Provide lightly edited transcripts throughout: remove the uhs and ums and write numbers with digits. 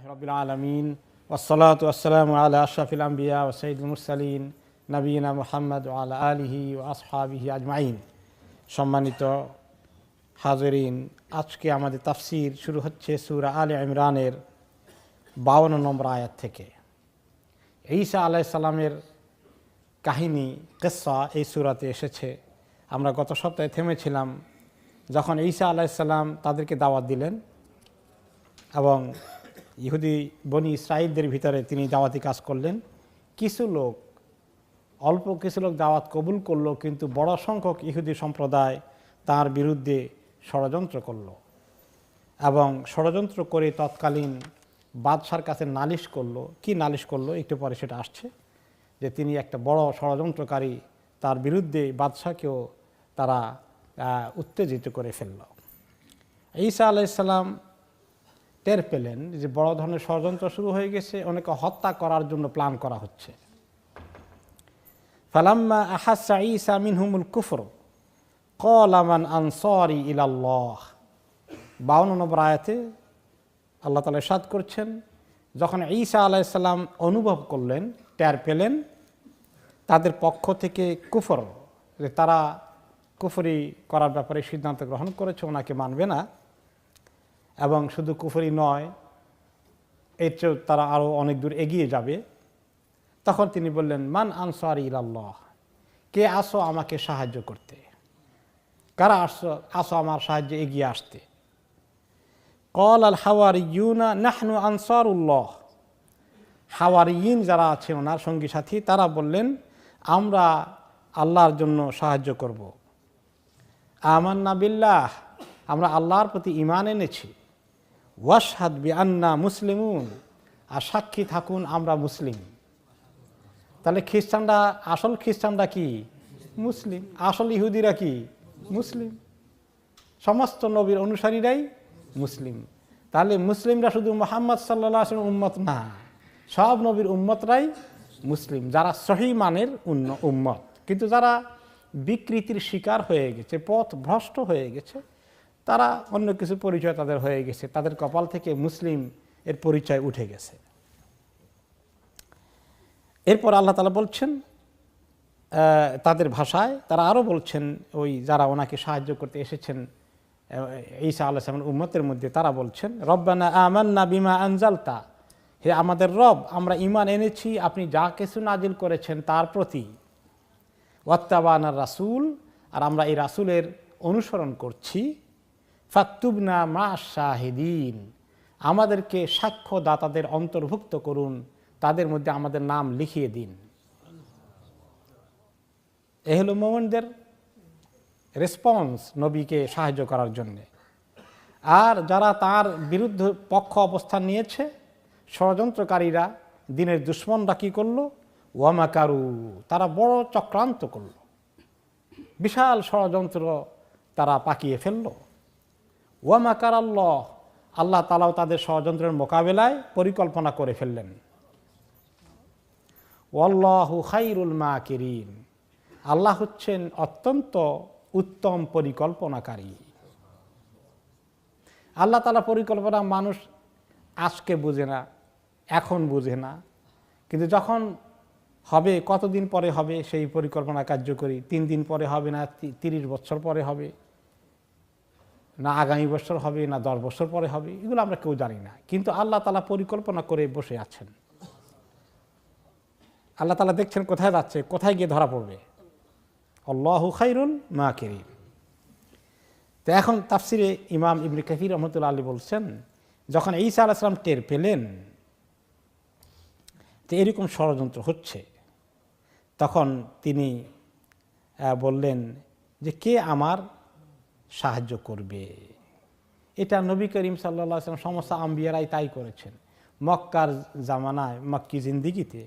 রব্বিল আলামিন ওয়াসসালাতু ওয়াসসালামু আলা আশরাফিল আম্বিয়া ওয়া সাইয়্যিদুল মুরসালিন নবিয়িনা মুহাম্মদ ওয়া আলা আলিহি ওয়া আসহাবিহি আজমাইন। সম্মানিত হাজিরিন, আজকে আমাদের তাফসীর শুরু হচ্ছে সূরা আলে ইমরানের 52 নম্বর আয়াত থেকে। ঈসা আলাইহিস সালামের কাহিনী কিসসা এই সূরাতে এসেছে। আমরা গত সপ্তাহে থেমেছিলাম যখন ঈসা আলাইহিস সালাম তাদেরকে দাওয়াত দিলেন এবং ইহুদি বনি ইসরাঈলদের ভিতরে তিনি দাওয়াতি কাজ করলেন। অল্প কিছু লোক দাওয়াত কবুল করলো, কিন্তু বড় সংখ্যক ইহুদি সম্প্রদায় তার বিরুদ্ধে ষড়যন্ত্র করল এবং ষড়যন্ত্র করে তৎকালীন বাদশার কাছে নালিশ করলো। কি নালিশ করলো একটু পরে সেটা আসছে, যে তিনি একটা বড় ষড়যন্ত্রকারী, তার বিরুদ্ধে বাদশাকেও তারা উত্তেজিত করে ফেলল। ঈসা আলাইহিস সালাম টের পেলেন যে বড় ধরনের ষড়যন্ত্র শুরু হয়ে গেছে, অনেকে হত্যা করার জন্য প্ল্যান করা হচ্ছে। ফালাম্মা আহাসা ঈসা মিনহুমুল কুফর ক্বালা মান আনসারি ইলাল্লাহ। 52 নম্বর আয়াতে আল্লাহ তাআলা ইরশাদ করছেন, যখন ঈসা আলাইহিস সালাম অনুভব করলেন, টের পেলেন তাদের পক্ষ থেকে কুফর, যে তারা কুফরি করার ব্যাপারে সিদ্ধান্ত গ্রহণ করেছে, ওনাকে মানবে না, এবং শুধু কুফরি নয়, এর চেয়েও তারা আরও অনেক দূর এগিয়ে যাবে। তখন তিনি বললেন, মান আনসারি ইলাল্লাহ, কে আসো আমাকে সাহায্য করতে, কারা আসো আমার সাহায্যে এগিয়ে আসতে। ক্বাল আল হাওয়ারিয়ুনা নাহনু আনসারুল্লাহ। হাওয়ারিয়িন যারা আছে ওনার সঙ্গী সাথী, তারা বললেন আমরা আল্লাহর জন্য সাহায্য করব। আমান্না বিল্লাহ, আমরা আল্লাহর প্রতি ঈমান এনেছি। ওয়াশহাদ বিআন্না মুসলিমুন, আর সাক্ষী থাকুন আমরা মুসলিম। তাহলে আসল খ্রিস্টানরা কি? মুসলিম। আসল ইহুদিরা কি? মুসলিম। সমস্ত নবীর অনুসারীরাই মুসলিম। তাহলে মুসলিমরা শুধু মুহাম্মদ সাল্লাল্লাহু আলাইহি ওয়াসাল্লাম উম্মত না, সব নবীর উম্মতরাই মুসলিম, যারা সহি মানের উম্মত। কিন্তু যারা বিকৃতির শিকার হয়ে গেছে, পথ ভ্রষ্ট হয়ে গেছে, তারা অন্য কিছু পরিচয় তাদের হয়ে গেছে, তাদের কপাল থেকে মুসলিম এর পরিচয় উঠে গেছে। এরপর আল্লাহ তাআলা বলছেন তাদের ভাষায়, তারা আরও বলছেন, ওই যারা ওনাকে সাহায্য করতে এসেছেন ঈসা আলাইহিস সালামের উম্মতের মধ্যে, তারা বলছেন রব্বানা আমান্না বিমা আনজালতা, হে আমাদের রব, আমরা ঈমান এনেছি আপনি যা কিছু নাজিল করেছেন তার প্রতি। ওয়াত্তাবানার রাসূল, আর আমরা এই রাসূলের অনুসরণ করছি। ফাকতুবনা মা শাহিদিন, আমাদেরকে সাক্ষ্যদাতাদের অন্তর্ভুক্ত করুন, তাদের মধ্যে আমাদের নাম লিখিয়ে দিন। এ হলো মুমিনদের রেসপন্স নবীকে সাহায্য করার জন্য। আর যারা তার বিরুদ্ধে পক্ষ অবস্থান নিয়েছে, ষড়যন্ত্রকারীরা, দিনের দুশমনরা কি করল? ওয়ামাকারু, তারা বড় চক্রান্ত করল, বিশাল ষড়যন্ত্র তারা পাকিয়ে ফেলল। ওয়ামাকার আল্লাহ, আল্লাহ তাআলাও তাদের ষড়যন্ত্রের মোকাবেলায় পরিকল্পনা করে ফেললেন। ওয়াল্লাহু খায়রুল মাকিরিন, আল্লাহ হচ্ছেন অত্যন্ত উত্তম পরিকল্পনাকারী। আল্লাহ তাআলা পরিকল্পনা মানুষ আজকে বুঝে না, এখন বুঝে না, কিন্তু যখন হবে, কতদিন পরে হবে সেই পরিকল্পনা কার্যকরী? 3 দিন পরে হবে, না 30 বছর পরে হবে, না আগামী বছর হবে, না 10 বছর পরে হবে, এগুলো আমরা কেউ জানি না। কিন্তু আল্লাহ তাআলা পরিকল্পনা করে বসে আছেন। আল্লাহ তাআলা দেখছেন কোথায় যাচ্ছে, কোথায় গিয়ে ধরা পড়বে। আল্লাহু খায়রুল মাকিরিন। তো এখন তাফসিরে ইমাম ইবনে কাসির রাহমাতুল্লাহ আলাইহি বলছেন, যখন ঈসা আলাইহিস সালাম টের পেলেন যে এরকম ষড়যন্ত্র হচ্ছে, তখন তিনি বললেন যে কে আমার সাহায্য করবে। এটা নবী করিম সাল্লাল্লাহু আলাইহি ওয়াসাল্লাম সমস্ত আম্বিয়ারাই তাই করেছেন। মক্কার জামানায়, মক্কি জিন্দিগিতে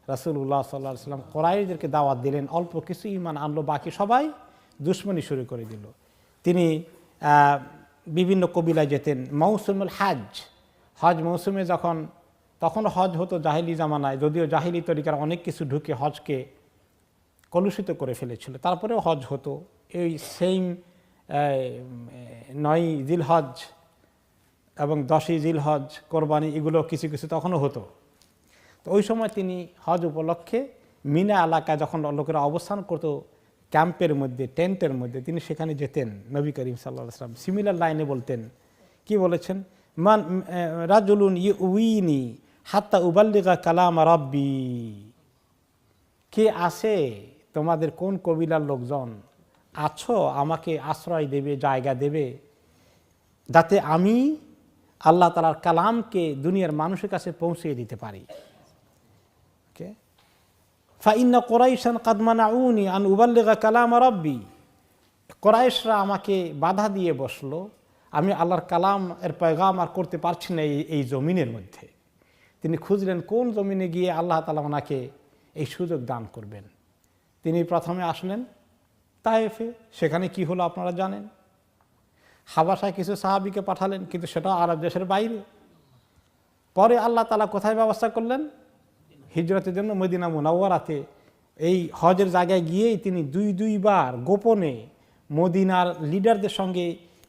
রাসূলুল্লাহ সাল্লাল্লাহু আলাইহি ওয়াসাল্লাম কুরাইশদেরকে দাওয়াত দিলেন, অল্প কিছু ঈমান আনলো, বাকি সবাই দুশমনি শুরু করে দিল। তিনি বিভিন্ন কবিলায় যেতেন। মৌসুমুল হজ মৌসুমে তখন হজ হতো জাহিলি জামানায়, যদিও জাহিলি তরিকার অনেক কিছু ঢুকে হজকে কলুষিত করে ফেলেছিল, তারপরেও হজ হতো। এই সেম 9 জিলহজ এবং 10ই জিলহজ, কোরবানি, এগুলো কিছু কিছু তখনও হতো। তো ওই সময় তিনি হজ উপলক্ষে মিনা এলাকায় যখন লোকেরা অবস্থান করতো ক্যাম্পের মধ্যে, টেন্টের মধ্যে, তিনি সেখানে যেতেন। নবী করিম সাল্লাল্লাহু আলাইহি ওয়াসাল্লাম সিমিলার লাইনে বলতেন, কি বলেছেন, মান রাজুলুন ইউইনি হাত্তা উবাল্লিগা কালাম রাব্বি, কে আসে তোমাদের কোন কবিলার লোকজন আছো আমাকে আশ্রয় দেবে, জায়গা দেবে, যাতে আমি আল্লাহ তাআলার কালামকে দুনিয়ার মানুষের কাছে পৌঁছে দিতে পারি। ফাইন্না কুরাইশান কাদ মানাউনি আন উবাল্লিগা কালাম রাব্বি, কুরাইশরা আমাকে বাধা দিয়ে বসলো, আমি আল্লাহর কালাম এর পয়গাম আর করতে পারছি না এই জমিনের মধ্যে। তিনি খুঁজলেন কোন জমিনে গিয়ে আল্লাহ তাআলা ওনাকে এই সুযোগ দান করবেন। তিনি প্রথমে আসলেন তায়েফে, সেখানে কি হলো আপনারা জানেন। হাবাসায় কিছু সাহাবীকে পাঠালেন, কিন্তু সেটা আরব দেশের বাইরে। পরে আল্লাহ তাআলা কোথায় ব্যবস্থা করলেন, হিজরতের জন্য মদিনা মুনাওয়ারাতে, এই হজের জায়গায় গিয়েই তিনি দুইবার গোপনে মদিনার লিডারদের সঙ্গে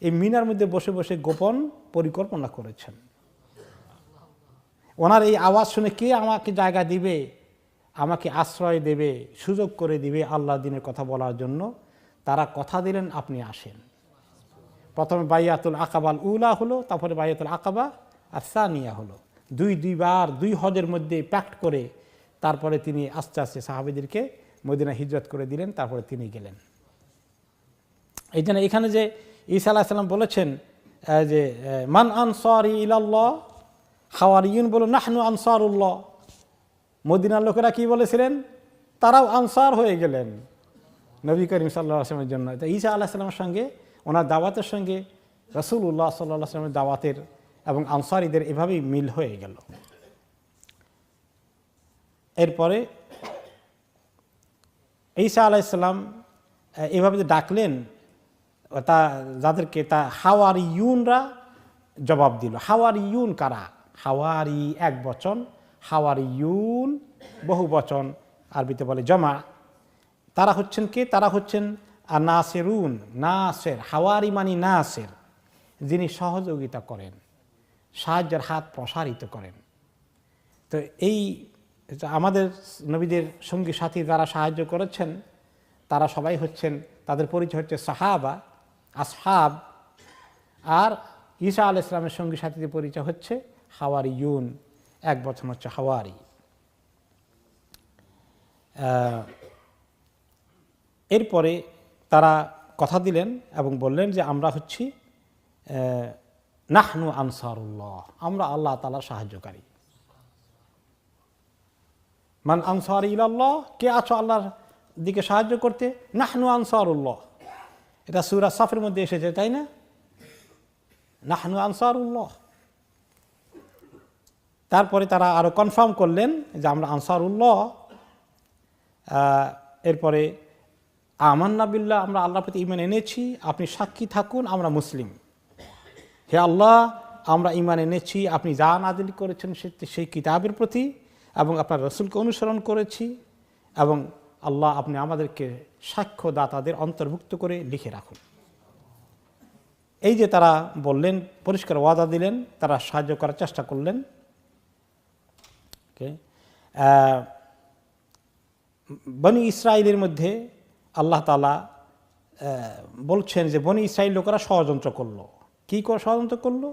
এই মিনার মধ্যে বসে বসে গোপন পরিকল্পনা করেছেন। ওনার এই আওয়াজ শুনে কে আমাকে জায়গা দিবে, আমাকে আশ্রয় দেবে, সুযোগ করে দিবে আল্লাহ দিনের কথা বলার জন্য, তারা কথা দিলেন আপনি আসেন। প্রথমে বাইয়াতুল আকাবাল উলা হলো, তারপরে বাইয়াতুল আকাবা আর সানিয়া হলো। দুইবার দুই হজের মধ্যে প্যাক্ট করে তারপরে তিনি আস্তে আস্তে সাহাবীদেরকে মদিনা হিজরত করে দিলেন, তারপরে তিনি গেলেন। এই জন্য এখানে যে ঈসা আলাইহিস সালাম বলেছেন যে মান আনসারি ইলাল্লাহ, হাওয়ারিয়ুন বলো নাহনু আনসারুল্লাহ। মদিনার লোকেরা কি বলেছিলেন, তারাও আনসার হয়ে গেলেন নবী করিম সাল্লাল্লাহু আলাইহি ওয়াসাল্লামের জন্য। তো ঈসা আলাইহিস সালামের সঙ্গে, ওনার দাওয়াতের সঙ্গে রাসূলুল্লাহ সাল্লাল্লাহু আলাইহি ওয়াসাল্লামের দাওয়াতের এবং আনসারীদের এভাবেই মিল হয়ে গেল। এরপরে ঈসা আলাইহিস সালাম এভাবে ডাকলেন, তা যাদেরকে তা হাওয়ারিয়ুনরা জবাব দিল। হাওয়ারিয়ুন কারা? হাওয়ারি এক বচন, হাওয়ারিয়ুন বহু বচন, আরবিতে বলে জমা। তারা হচ্ছেন কে? তারা হচ্ছেন নাসিরুন, নাসের। হাওয়ারি মানি নাসের, যিনি সহযোগিতা করেন, সাহায্যের হাত প্রসারিত করেন। তো এই আমাদের নবীদের সঙ্গী সাথী যারা সাহায্য করেছেন তারা সবাই হচ্ছেন, তাদের পরিচয় হচ্ছে সাহাবা, আসহাব। আর ঈসা আলাইহিস সালামের সঙ্গী সাথীদের পরিচয় হচ্ছে হাওয়ারিয়ুন, এক বচন হচ্ছে হাওয়ারি। এরপরে তারা কথা দিলেন এবং বললেন যে আমরা হচ্ছি নাহনু আনসারুল্লাহ, আমরা আল্লাহ তাআলার সাহায্যকারী। মান আনসারি ইলাল্লাহ, কে আছো আল্লাহর দিকে সাহায্য করতে? নাহনু আনসারুল্লাহ, এটা সূরা সাফের মধ্যে এসেছে, তাই না? নাহনু আনসারুল্লাহ। তারপরে তারা আরো কনফার্ম করলেন যে আমরা আনসারুল্লাহ। এরপরে আমান্না বিল্লাহ, আমরা আল্লাহর প্রতি ঈমান এনেছি, আপনি সাক্ষী থাকুন আমরা মুসলিম। হে আল্লাহ, আমরা ঈমান এনেছি আপনি যা নাযিল করেছেন সেই কিতাবের প্রতি, এবং আপনার রাসূলকে অনুসরণ করেছি, এবং আল্লাহ আপনি আমাদেরকে সাক্ষ্যদাতাদের অন্তর্ভুক্ত করে লিখে রাখুন। এই যে তারা বললেন, পরিষ্কার ওয়াদা দিলেন, তারা সাহায্য করার চেষ্টা করলেন। বনি ইসরাইলের মধ্যে আল্লাহ তাআলা বলছেন যে বনি ইসরাইল লোকেরা ষড়যন্ত্র করলো। কি করে ষড়যন্ত্র করলো?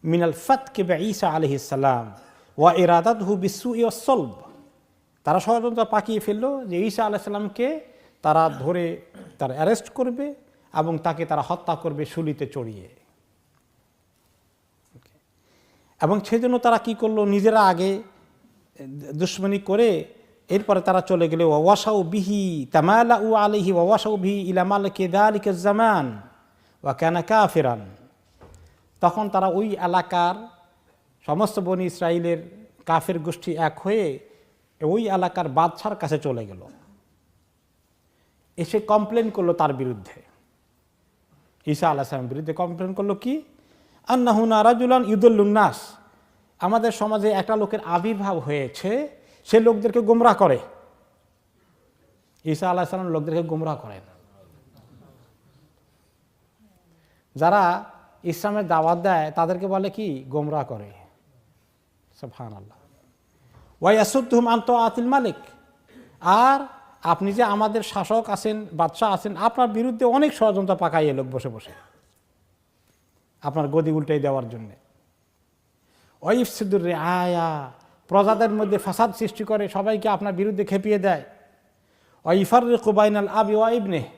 মিনাল ফাতকি বিঈসা আলাইহিস সালাম ওয়া ইরাদাতুহু বিসসুই ওয়াস সলব। তারা ষড়যন্ত্র পাকিয়ে ফেললো যে ঈসা আলাইহিস সালামকে তারা ধরে তারা অ্যারেস্ট করবে এবং তাকে তারা হত্যা করবে শুলিতে চড়িয়ে। এবং সেজন্য তারা কি করলো, নিজেরা আগে দুশমনি করে এরপরে তারা চলে গেলে ওয়াসাউ বিহি তামালাউ আলাইহি ওয়াসাউ বিহি ইলা মালিকি যালিকা জামান ওয়া কানা কাফিরান। তখন তারা ওই এলাকার সমস্ত বনি ইসরাইলের কাফের গোষ্ঠী এক হয়ে ওই এলাকার বাদশার কাছে চলে গেল, এসে কমপ্লেন করলো তার বিরুদ্ধে, ঈসা আলাইহিস সালামের বিরুদ্ধে কমপ্লেন করলো কি, আন্নাহু রাজুলান ইউদুল্লুন নাস, আমাদের সমাজে একটা লোকের আবির্ভাব হয়েছে, সে লোকদেরকে গোমরাহ করে। ঈসা আলাইহিস সালাম লোকদেরকে গোমরাহ করেন। যারা ইসলামের দাওয়াত দেয় তাদেরকে বলে কি গোমরাহ করে। সুবহানাল্লাহ। ওয়ায়াসুদ্দুহুম আন তাআতিল মালিক, আর আপনি যে আমাদের শাসক আছেন, বাদশাহ আছেন, আপনার বিরুদ্ধে অনেক ষড়যন্ত্র পাকাইয়ে লোক বসে বসে আপনার গদি উল্টাই দেওয়ার জন্য। ওয়াইফসিদুর রিআয়া, প্রজাদের মধ্যে ফাসাদ সৃষ্টি করে, সবাইকে আপনার বিরুদ্ধে খেপিয়ে দেয়। ওয়াইফাররিকু বাইনাল আবি ওয়া ইবনিহি,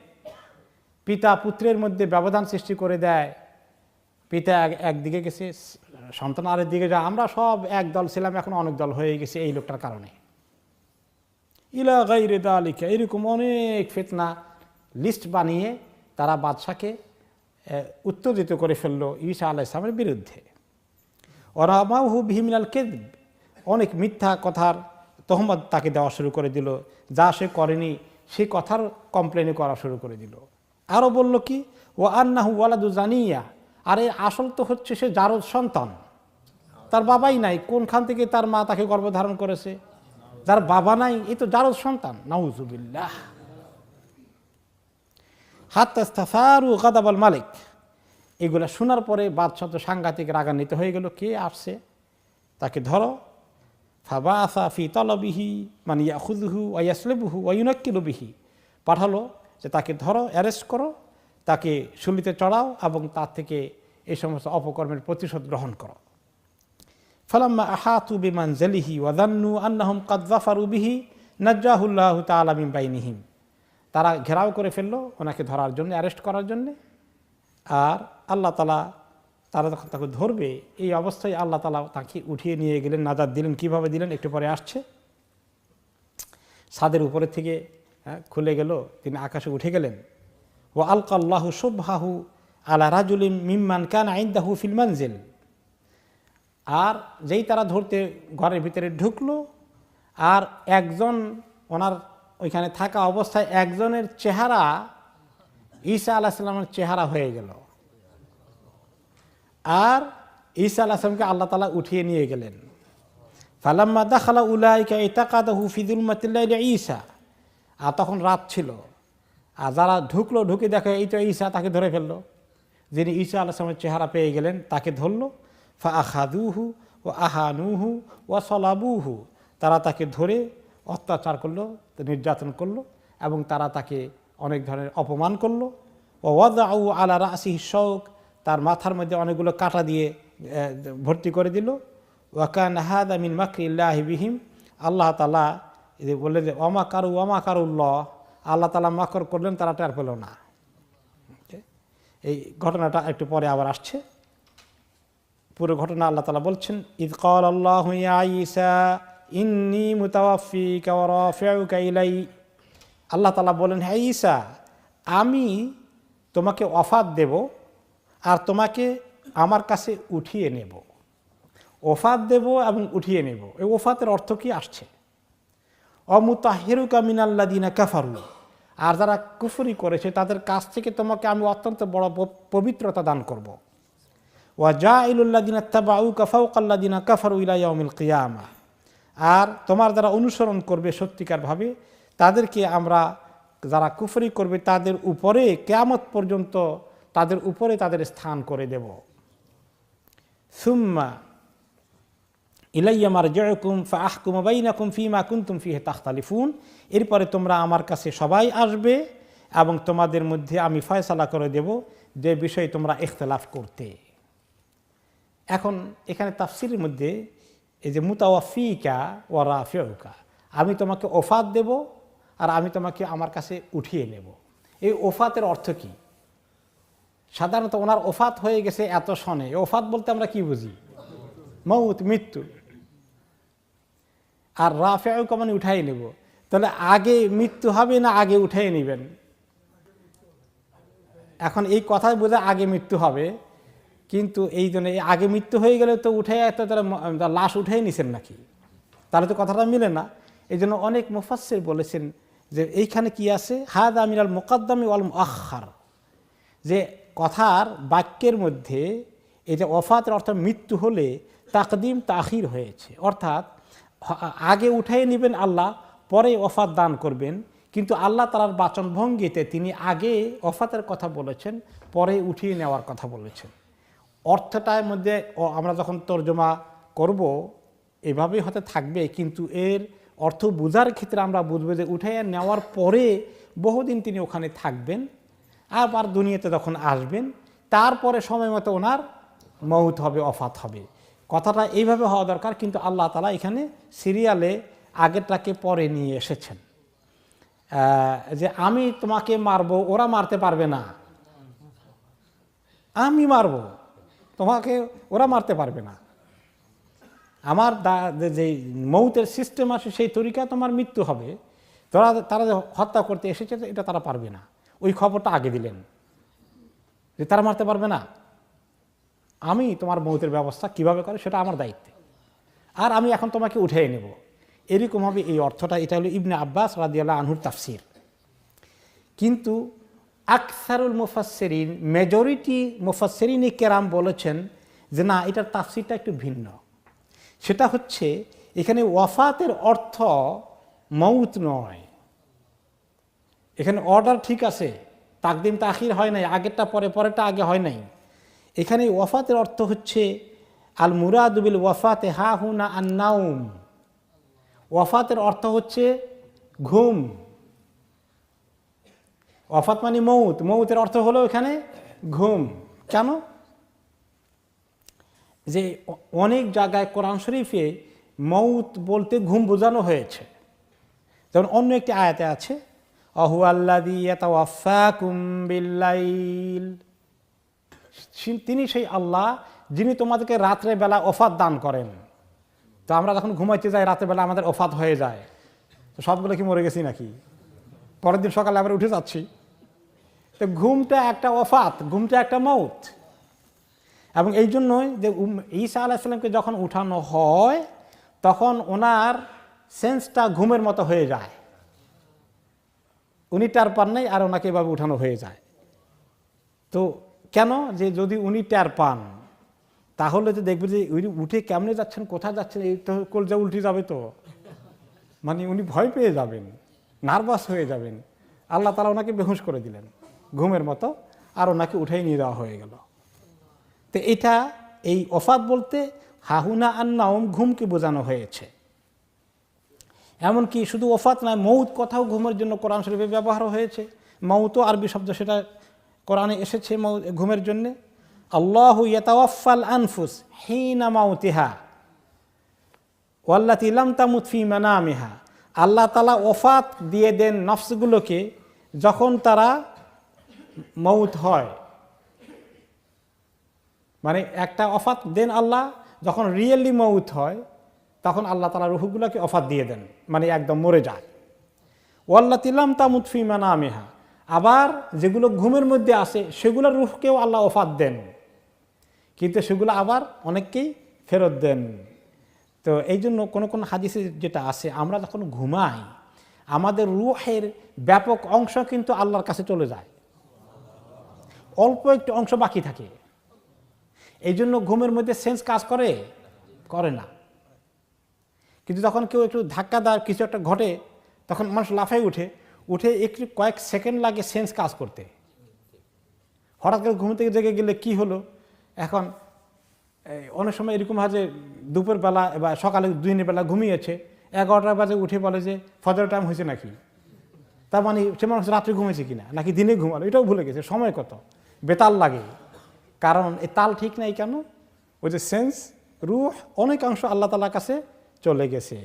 পিতা পুত্রের মধ্যে ব্যবধান সৃষ্টি করে দেয়। পিতা একদিকে গেছে, সন্তান আরেক দিকে যায়, আমরা সব এক দল ছিলাম এখন অনেক দল হয়ে গেছে এই লোকটার কারণে। ইলা গাইরি যালিকা, এরকম অনেক ফিতনা লিস্ট বানিয়ে তারা বাদশাকে উত্তেজিত করে ফেললো ঈসা আলাইহিস সালামের বিরুদ্ধে। ওরামাহু বিহি মিনাল কিযব, অনেক মিথ্যা কথার তহমত তাকে দেওয়া শুরু করে দিল, যা সে করেনি সেই কথার কমপ্লেন করা শুরু করে দিল। আরও বলল কি, ও আন্নাহু ওয়ালাদু জানিয়া, আরে আসল তো হচ্ছে সে জারদ সন্তান, তার বাবাই নাই, কোনখান থেকে তার মা তাকে গর্ভধারণ করেছে, যার বাবা নাই এই তো জারদ সন্তান। নাউজুবিল্লাহ। হাত্তা ইস্তাসারু গাদাবাল মালিক, এগুলা শোনার পরে বাদশাহ তো সাংঘাতিক রাগান্বিত হয়ে গেল, কে আসছে তাকে ধরো। ফাবাসা ফি তলবিহি মান ইয়াখুযুহু ওয়া ইয়াসলিবুহু ওয়া ইউনাক্কিলু বিহি, পাঠালো যে তাকে ধরো, অ্যারেস্ট করো, তাকে শুলিতে চড়াও এবং তার থেকে এই সমস্ত অপকর্মের প্রতিশোধ গ্রহণ করো। ফালাম্মা আহাতু বিমানজিলিহি ওয়া যান্নু আন্নাহুম ক্বাদ যাফারু বিহি নাজ্জাহুল্লাহু তাআলা মিন বাইনিহিম, তারা ঘেরাও করে ফেললো ওনাকে ধরার জন্য, অ্যারেস্ট করার জন্যে। আর আল্লাহ তাআলা তারা যখন তাকে ধরবে এই অবস্থায় আল্লাহ তাআলা তাকে উঠিয়ে নিয়ে গেলেন, নাজাত দিলেন। কিভাবে দিলেন একটু পরে আসছে। ছাদের উপরে থেকে খুলে গেল, তিনি আকাশে উঠে গেলেন। ওয়া আলকাল্লাহু সুবহাহু আলা রাজুলিম মিম্মান কানা ইনদাহু ফিল মানজিল, আর যেই তারা ধরতে ঘরের ভিতরে ঢুকলো, আর একজন ওনার ওইখানে থাকা অবস্থায় একজনের চেহারা ঈসা আলাইহিস সালামের চেহারা হয়ে গেল, আর ঈসা আলাইহিস সালামকে আল্লাহ তাআলা উঠিয়ে নিয়ে গেলেন। ফালাম্মা দাখালা উলাইকা ইতাকাদাহু ফি যুলমাতিল লাইলি ঈসা, আর তখন রাত ছিল, আর যারা ঢুকলো ঢুকে দেখে এই তো ঈসা, তাকে ধরে ফেললো। যিনি ঈসা আলাইহিস সালামের চেহারা পেয়ে গেলেন তাকে ধরলো। ফা আখাযুহু ওয়া আহানুহু ওয়া সালাবুহু, তারা তাকে ধরে অত্যাচার করলো, নির্যাতন করলো, এবং তারা তাকে অনেক ধরনের অপমান করলো। ওয়া ওয়াদাউ আলা রাসিহি শাওক, তার মাথার মধ্যে অনেকগুলো কাঁটা দিয়ে ভর্তি করে দিল। ওয়া কানা হাযা মিন মাকরিল্লাহি বিহিম, আল্লাহ তাআলা বললেন যে ওমা কারুল্লাহ, আল্লাহ তাআলা মাকর করলেন, তারা টের পেল না। এই ঘটনাটা একটু পরে আবার আসছে। পুরো ঘটনা আল্লাহ তাআলা বলছেন, ইয ক্বালাল্লাহু ইয়া ঈসা ইন্নী মুতাওয়াফফিকা ওয়া রাফিউকা ইলাই, আল্লাহ তাআলা বলেন, হে ঈসা, আমি তোমাকে ওফাত দেব আর তোমাকে আমার কাছে উঠিয়ে নেব। ওফাত দেব এবং উঠিয়ে নেব, এই ওফাতের অর্থ কি আসছে? অমুতাহিরুকা মিনাল্লাযিনা কাফারু, আর যারা কুফরি করেছে তাদের কাছ থেকে তোমাকে আমি অত্যন্ত বড় পবিত্রতা দান করব। ওয়া জাইলুল্লাযিনা তাবাউকা ফাওকাল্লাযিনা কাফারু ইলা ইয়াউমিল কিয়ামা, আর তোমার যারা অনুসরণ করবে সত্যিকারভাবে তাদেরকে আমরা, যারা কুফরি করবে তাদের উপরে কিয়ামত পর্যন্ত তাদের উপরে তাদের স্থান করে দেব। সুম্মা ইলাইয়া মারজিউকুম ফাআহকুমু বাইনাকুম ফীমা কুনতুম ফীহি তাখতালিফুন, এরপরে তোমরা আমার কাছে সবাই আসবে এবং তোমাদের মধ্যে আমি ফয়সালা করে দেব যে বিষয়ে তোমরা ইখতিলাফ করতে। এখন এখানে তাফসীরের মধ্যে এই যে মুতাওয়াফিকা ওয়া রাফিউকা, আমি তোমাকে ওফাত দেব আর আমি তোমাকে আমার কাছে উঠিয়ে নেব, এই ওফাতের অর্থ কি? সাধারণত ওনার ওফাত হয়ে গেছে এত সনে, ওফাত বলতে আমরা কি বুঝি? মউত, মৃত্যু। আর রাফিউকা মানে উঠাই নেব, তাহলে আগে মৃত্যু হবে না আগে উঠাই নেবেন? এখন এই কথাই বোঝা আগে মৃত্যু হবে, কিন্তু এই জন্য আগে মৃত্যু হয়ে গেলে তো উঠে তো তারা লাশ উঠেই নিছেন নাকি? তাহলে তো কথাটা মিলে না। এই জন্য অনেক মুফাসসির বলেছেন যে এইখানে কি আছে, হাযা মিনাল মুকাদ্দামি ওয়াল মুআখখার, যে কথার বাক্যের মধ্যে এই যে ওফাতের অর্থ মৃত্যু হলে তাকদিম তাখির হয়েছে, অর্থাৎ আগে উঠাই নেবেন আল্লাহ, পরে ওফাত দান করবেন, কিন্তু আল্লাহ তাআলার বাচনভঙ্গিতে তিনি আগে ওফাতের কথা বলেছেন, পরে উঠিয়ে নেওয়ার কথা বলেছেন। অর্থটার মধ্যে আমরা যখন তর্জমা করব এভাবেই হয়তো থাকবে, কিন্তু এর অর্থ বোঝার ক্ষেত্রে আমরা বুঝবো যে উঠাইয়া নেওয়ার পরে বহুদিন তিনি ওখানে থাকবেন, আবার দুনিয়াতে যখন আসবেন তারপরে সময় মতো ওনার মৌত হবে, অফাত হবে। কথাটা এইভাবে হওয়া দরকার, কিন্তু আল্লাহ তাআলা এখানে সিরিয়ালে আগেরটাকে পরে নিয়ে এসেছেন। যে আমি তোমাকে মারবো, ওরা মারতে পারবে না, আমি মারবো তোমাকে, ওরা মারতে পারবে না। আমার যে মৌতের সিস্টেম আছে সেই তরিকা তোমার মৃত্যু হবে, তারা যে হত্যা করতে এসেছে এটা তারা পারবে না। ওই খবরটা আগে দিলেন যে তারা মারতে পারবে না, আমি তোমার মৌতের ব্যবস্থা কিভাবে করে সেটা আমার দায়িত্বে, আর আমি এখন তোমাকে উঠিয়ে নেব। এরকমভাবে এই অর্থটা, এটা হলো ইবনে আব্বাস রাদিয়াল্লাহু আনহুর তাফসির। কিন্তু আকসারুল মুফাসসিরিন, মেজরিটি মুফাসসিরিন কেরাম বলেছেন যে না, এটার তাফসিরটা একটু ভিন্ন। সেটা হচ্ছে এখানে ওয়াফাতের অর্থ মৌত নয়। এখানে অর্ডার ঠিক আছে, তাকদিম তাখির হয় নাই, আগেরটা পরে, পরেরটা আগে হয় নাই। এখানে ওয়াফাতের অর্থ হচ্ছে আল মুরাদু বিল ওয়াফাতে হা হুনা আন-নাউম। ওয়াফাতের অর্থ হচ্ছে ঘুম। ওয়াফাত মানে মৌত, মৌতের অর্থ হলো এখানে ঘুম। কেন? যে অনেক জায়গায় কোরআন শরীফে মৌত বলতে ঘুম বোঝানো হয়েছে। যেমন অন্য একটি আয়াতে আছে, আহুয়াল্লাযী ইয়াতাওয়াফাকুম বিল্লাইল, তিনি সেই আল্লাহ যিনি তোমাদেরকে রাত্রে বেলা ওফাত দান করেন। তো আমরা যখন ঘুমাইতে যাই রাতের বেলা আমাদের ওফাত হয়ে যায়, তো সবগুলো কি মরে গেছি নাকি? পরের দিন সকালে আবার উঠে যাচ্ছি। তো ঘুমটা একটা ওফাত, ঘুমটা একটা মৌত। এবং এই জন্যই যে ঈসা আলাইহিস সালামকে যখন উঠানো হয় তখন ওনার সেন্সটা ঘুমের মতো হয়ে যায়, উনি টের পান নাই, আর ওনাকে এভাবে উঠানো হয়ে যায়। তো কেন? যে যদি উনি টের পান তাহলে তো দেখবে যে উনি উঠে কেমনে যাচ্ছেন, কোথায় যাচ্ছেন, এই তো কলজা উল্টে যাবে, তো মানে উনি ভয় পেয়ে যাবেন, নার্ভাস হয়ে যাবেন। আল্লাহ তাআলা ওনাকে বেহুশ করে দিলেন ঘুমের মতো, আর ওনাকে উঠাই নিয়ে দেওয়া হয়ে গেল। তো এটা এই ওফাত বলতে হাহুনা আন-নাওম, ঘুমকে বোঝানো হয়েছে। এমনকি শুধু ওফাত নয়, মৌত কথাও ঘুমের জন্য কোরআন শরীফে ব্যবহার হয়েছে। মৌতও আরবি শব্দ, সেটা কোরআনে এসেছে ঘুমের জন্যে। আল্লাহু ইয়াতাওয়াফাল আনফুস হিনা মাউতিহা ওয়াল্লাতী লাম তামুত ফী মানামিহা। আল্লাহ তাআলা ওফাত দিয়ে দেন নফসগুলোকে যখন তারা মৌত হয়। মানে একটা অফাত দেন আল্লাহ, যখন রিয়েলি মৌত হয় তখন আল্লাহ তাআলা রুহগুলোকে অফাত দিয়ে দেন, মানে একদম মরে যায়। ওয়াল্লাতী লাম তামুত ফী মানামিহা, আবার যেগুলো ঘুমের মধ্যে আসে সেগুলোর রুহকেও আল্লাহ অফাত দেন, কিন্তু সেগুলো আবার অনেককেই ফেরত দেন। তো এই জন্য কোনো কোনো হাদিসে যেটা আছে, আমরা যখন ঘুমাই আমাদের রুহের ব্যাপক অংশ কিন্তু আল্লাহর কাছে চলে যায়, অল্প একটু অংশ বাকি থাকে। এই জন্য ঘুমের মধ্যে সেন্স কাজ করে না। কিন্তু যখন কেউ একটু ধাক্কা দেয়, কিছু একটা ঘটে, তখন মানুষ লাফায় উঠে একটু কয়েক সেকেন্ড লাগে সেন্স কাজ করতে। হঠাৎ করে ঘুম থেকে জেগে গেলে কি হলো, এখন অনেক সময় এরকম হয় যে দুপুরবেলা বা সকালে দিনের বেলা ঘুমিয়েছে, 11টা বাজে উঠে বলে যে ফজর টাইম হয়েছে নাকি। তার মানে সে মানুষ রাত্রে ঘুমেছে কিনা, নাকি দিনে ঘুমালো, এটাও ভুলে গেছে। সময় কত বেতাল লাগে, কারণ এই তাল ঠিক নাই। কেন? ওই যে সেন্স, রুহ অনেকাংশ আল্লাহ তাআলার কাছে চলে গেছে।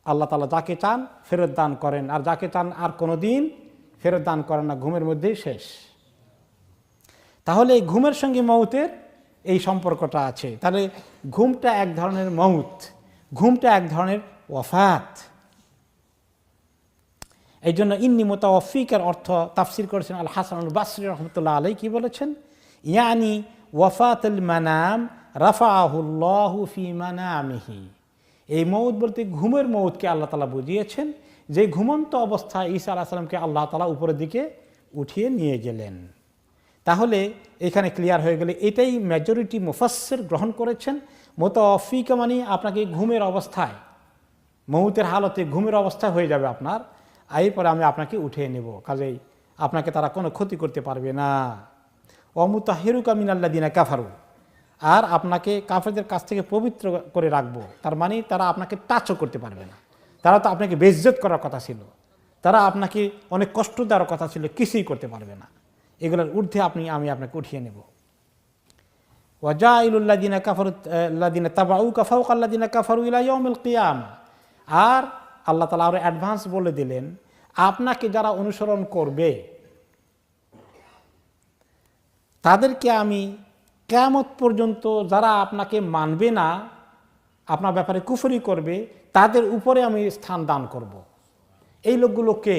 আল্লাহ তাআলা যাকে চান ফেরত দান করেন, আর যাকে চান আর কোনো দিন ফেরত দান করেন না, ঘুমের মধ্যেই শেষ। তাহলে এই ঘুমের সঙ্গে মৌতের এই সম্পর্কটা আছে। তাহলে ঘুমটা এক ধরনের মৌত, ঘুমটা এক ধরনের ওয়াফাত। এই জন্য ইন্নী মুতাওয়াফিকার অর্থ তাফসির করেছেন আল হাসানুল বাসরি রাহমাতুল্লাহ আলাইহি। কি বলেছেন? ইয়ানি ওয়াফাতুল মানাম রাফাআহুল্লাহু ফি মানামিহি। এই মৌত বলতে ঘুমের মৌতকে আল্লাহ তাআলা বুঝিয়েছেন, যে ঘুমন্ত অবস্থায় ঈসা আলাইহিস সালামকে আল্লাহ তাআলা উপরের দিকে উঠিয়ে নিয়ে গেলেন। তাহলে এখানে ক্লিয়ার হয়ে গেলে এটাই মেজরিটি মুফাসসির গ্রহণ করেছেন। মুতাওয়াফিকা মানে আপনাকে ঘুমের অবস্থায়, মৌতের হালতে ঘুমের অবস্থায় হয়ে যাবে আপনার, এরপরে আমি আপনাকে উঠিয়ে নেব, কাজেই আপনাকে তারা কোনো ক্ষতি করতে পারবে না। ওয়ামুতাহিরুকা মিনাল্লাযিনা কাফারু, আর আপনাকে কাফেরদের কাছ থেকে পবিত্র করে রাখবো। তার মানে তারা আপনাকে টাচও করতে পারবে না। তারা তো আপনাকে বেইজ্জত করার কথা ছিল, তারা আপনাকে অনেক কষ্ট দেওয়ার কথা ছিল, কিছুই করতে পারবে না। এগুলোর ঊর্ধ্বে আমি আপনাকে উঠিয়ে নেব। ওয়াজাইলুল্লাযিনা কাফারু আল্লাযিনা তাবাউকা ফাওকাল্লাযিনা কাফারু ইলা ইয়াউমিল কিয়ামা। আর আল্লাহ তাআলা আরো অ্যাডভান্স বলে দিলেন, আপনাকে যারা অনুসরণ করবে তাদেরকে আমি কিয়ামত পর্যন্ত, যারা আপনাকে মানবে না, আপনার ব্যাপারে কুফরি করবে, তাদের উপরে আমি স্থান দান করব। এই লোকগুলো কে?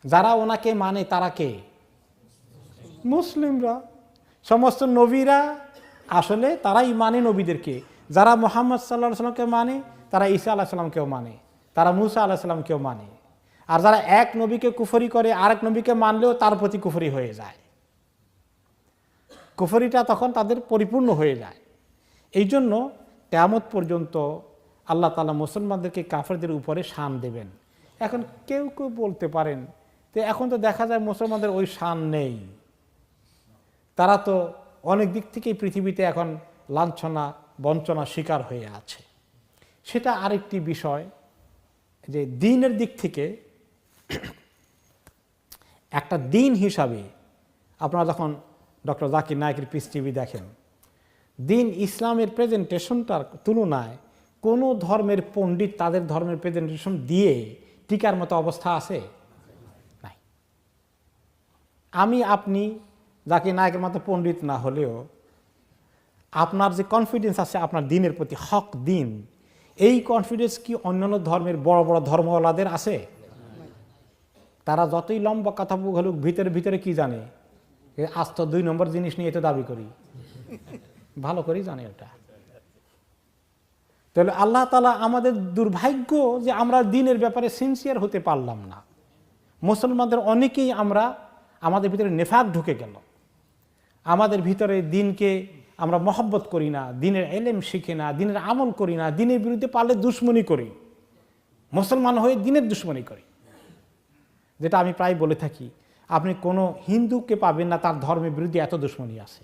যারা ওনাকে মানে তারা কে? মুসলিমরা। সমস্ত নবীরা আসলে তারাই মানে নবীদেরকে। যারা মুহাম্মদ সাল্লাল্লাহু আলাইহি সাল্লামকে মানে তারা ঈসা আলাইহিস সালামকেও মানে, তারা মূসা আলাইহিস সালামকেও মানে। আর যারা এক নবীকে কুফরি করে আরেক নবীকে মানলেও তার প্রতি কুফরি হয়ে যায়। কুফরিটা তখন তাদের পরিপূর্ণ হয়ে যায়। এই জন্য কিয়ামত পর্যন্ত আল্লাহ তাআলা মুসলমানদেরকে কাফেরদের উপরে শান দেবেন। এখন কেউ কেউ বলতে পারেন যে এখন তো দেখা যায় মুসলমানদের ওই শান নেই, তারা তো অনেক দিক থেকেই পৃথিবীতে এখন লাঞ্ছনা বঞ্চনা শিকার হয়ে আছে। সেটা আরেকটি বিষয়, যে দ্বীনের দিক থেকে একটা দ্বীন হিসাবে আপনারা যখন ডক্টর জাকির নায়েকের পিস টিভি দেখেন, দ্বীন ইসলামের প্রেজেন্টেশনটার তুলনায় কোনো ধর্মের পণ্ডিত তাদের ধর্মের প্রেজেন্টেশন দিয়ে টিকার মতো অবস্থা আছে? নাই। আপনি জাকির নায়েকের মতো পণ্ডিত না হলেও আপনার যে কনফিডেন্স আছে আপনার দ্বীনের প্রতি, হক দ্বীন, এই কনফিডেন্স কি অন্যান্য ধর্মের বড় বড় ধর্মওয়ালাদের আছে? তারা যতই লম্বা কথা বলুক ভিতরে ভিতরে কি জানে, আজ তো 2 নম্বর জিনিস নিয়ে তো দাবি করি, ভালো করেই জানে এটা। তাহলে আল্লাহ তাআলা আমাদের দুর্ভাগ্য যে আমরা দ্বীনের ব্যাপারে সিনসিয়ার হতে পারলাম না। মুসলমানদের অনেকেই আমাদের ভিতরে নেফাক ঢুকে গেল, আমাদের ভিতরে দ্বীনকে আমরা মহব্বত করি না, দ্বীনের ইলম শিখি না, দ্বীনের আমল করি না, দ্বীনের বিরুদ্ধে পারলে দুশ্মনী করি, মুসলমান হয়ে দ্বীনের দুশ্মনী করি। যেটা আমি প্রায় বলে থাকি, আপনি কোনো হিন্দুকে পাবেন না তার ধর্মের বিরুদ্ধে এত দুশ্মনী আছে,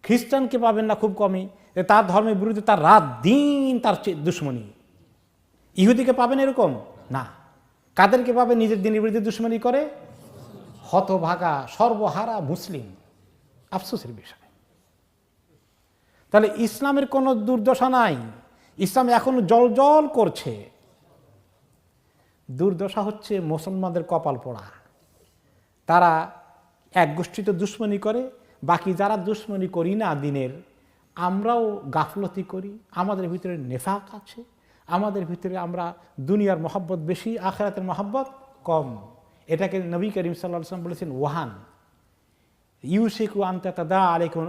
খ্রিস্টানকে পাবেন না খুব কমই যে তার ধর্মের বিরুদ্ধে তার রাত দিন তার দুশ্মনী। ইহুদিকে পাবেন এরকম না। কাদেরকে পাবেন নিজের দিনের বিরুদ্ধে দুশ্মনী করে? হতভাগা সর্বহারা মুসলিম। আফসোসের বিষয়। তাহলে ইসলামের কোনো দুর্দশা নাই, ইসলাম এখনো জ্বলজ্বল করছে। দুর্দশা হচ্ছে মুসলমানদের কপাল পোড়া। তারা এক গোষ্ঠীতে দুশ্মনী করে, বাকি যারা দুশ্মনী করি না দ্বীনের, আমরাও গাফলতি করি, আমাদের ভিতরে নেফাক আছে, আমাদের ভিতরে আমরা দুনিয়ার মহব্বত বেশি, আখিরাতের মহব্বত কম। এটাকে নবী করিম সাল্লাল্লাহু আলাইহি ওয়াসাল্লাম বলেছেন ওয়াহান, ইউশিকু আন তাতাদা আলাইকুম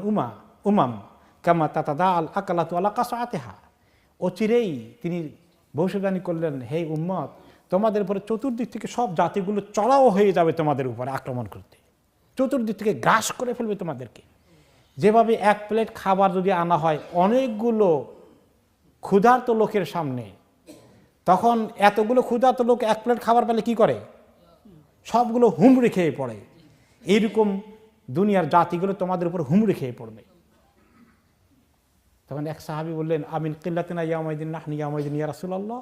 উমাম কামা তাতাদা আল আকালাতু আলা কাসাআতিহা। অচিরেই তিনি ভবিষ্যদ্বাণী করলেন, হে উম্মত, তোমাদের উপরে চতুর্দিক থেকে সব জাতিগুলো চড়াও হয়ে যাবে তোমাদের উপরে আক্রমণ করতে, চতুর্দিক থেকে গ্রাস করে ফেলবে তোমাদেরকে। যেভাবে এক প্লেট খাবার যদি আনা হয় অনেকগুলো ক্ষুধার্ত লোকের সামনে, তখন এতগুলো ক্ষুধার্ত লোক এক প্লেট খাবার পেলে কি করে? সবগুলো হুমড়ি খেয়ে পড়ে। এইরকম দুনিয়ার জাতিগুলো তোমাদের উপর হুমড়ি খেয়ে পড়বে। তখন এক সাহাবী বললেন, আমিন কিল্লাতিনা ইয়াউমাইদিন নাহনু ইয়াউমাইদিন ইয়া রাসূলুল্লাহ,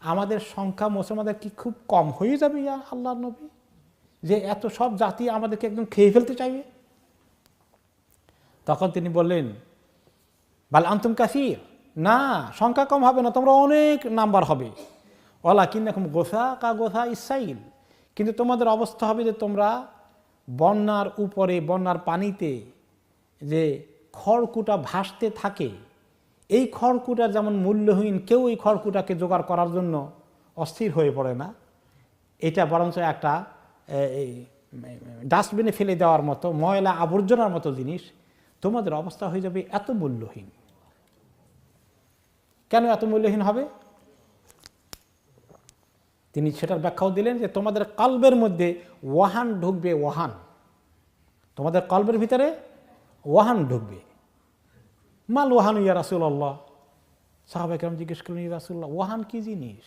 আমাদের সংখ্যা মুসলমানদের কি খুব কম হয়ে যাবে ইয়া আল্লাহর নবী, যে এত সব জাতি আমাদেরকে একদম খেয়ে ফেলতে চাইবে? তখন তিনি বললেন, বাল আনতুম কাসীর, না সংখ্যা কম হবে না, তোমরা অনেক নাম্বার হবে। ওয়ালাকিন্নাকুম গোসা গোসা ইসাইল, কিন্তু তোমাদের অবস্থা হবে যে তোমরা বন্যার উপরে, বন্যার পানিতে যে খড়কুটা ভাসতে থাকে, এই খড়কুটা যেমন মূল্যহীন, কেউ এই খড়কুটাকে জোগাড় করার জন্য অস্থির হয়ে পড়ে না, এটা বরঞ্চ একটা ডাস্টবিনে ফেলে দেওয়ার মতো, ময়লা আবর্জনার মতো জিনিস। তোমাদের অবস্থা হয়ে যাবে এত মূল্যহীন। কেন এত মূল্যহীন হবে? তিনি সেটার ব্যাখ্যাও দিলেন যে তোমাদের কলবের মধ্যে ওয়াহান ঢুকবে, ওয়াহান, তোমাদের কলবের ভিতরে ওয়াহান ঢুকবে। মাল ওয়াহান ইয়া রাসূলুল্লাহ, সাহাবায়ে কেরাম জিজ্ঞেস করলেন, ইয়া রাসূলুল্লাহ ওয়াহান কি জিনিস?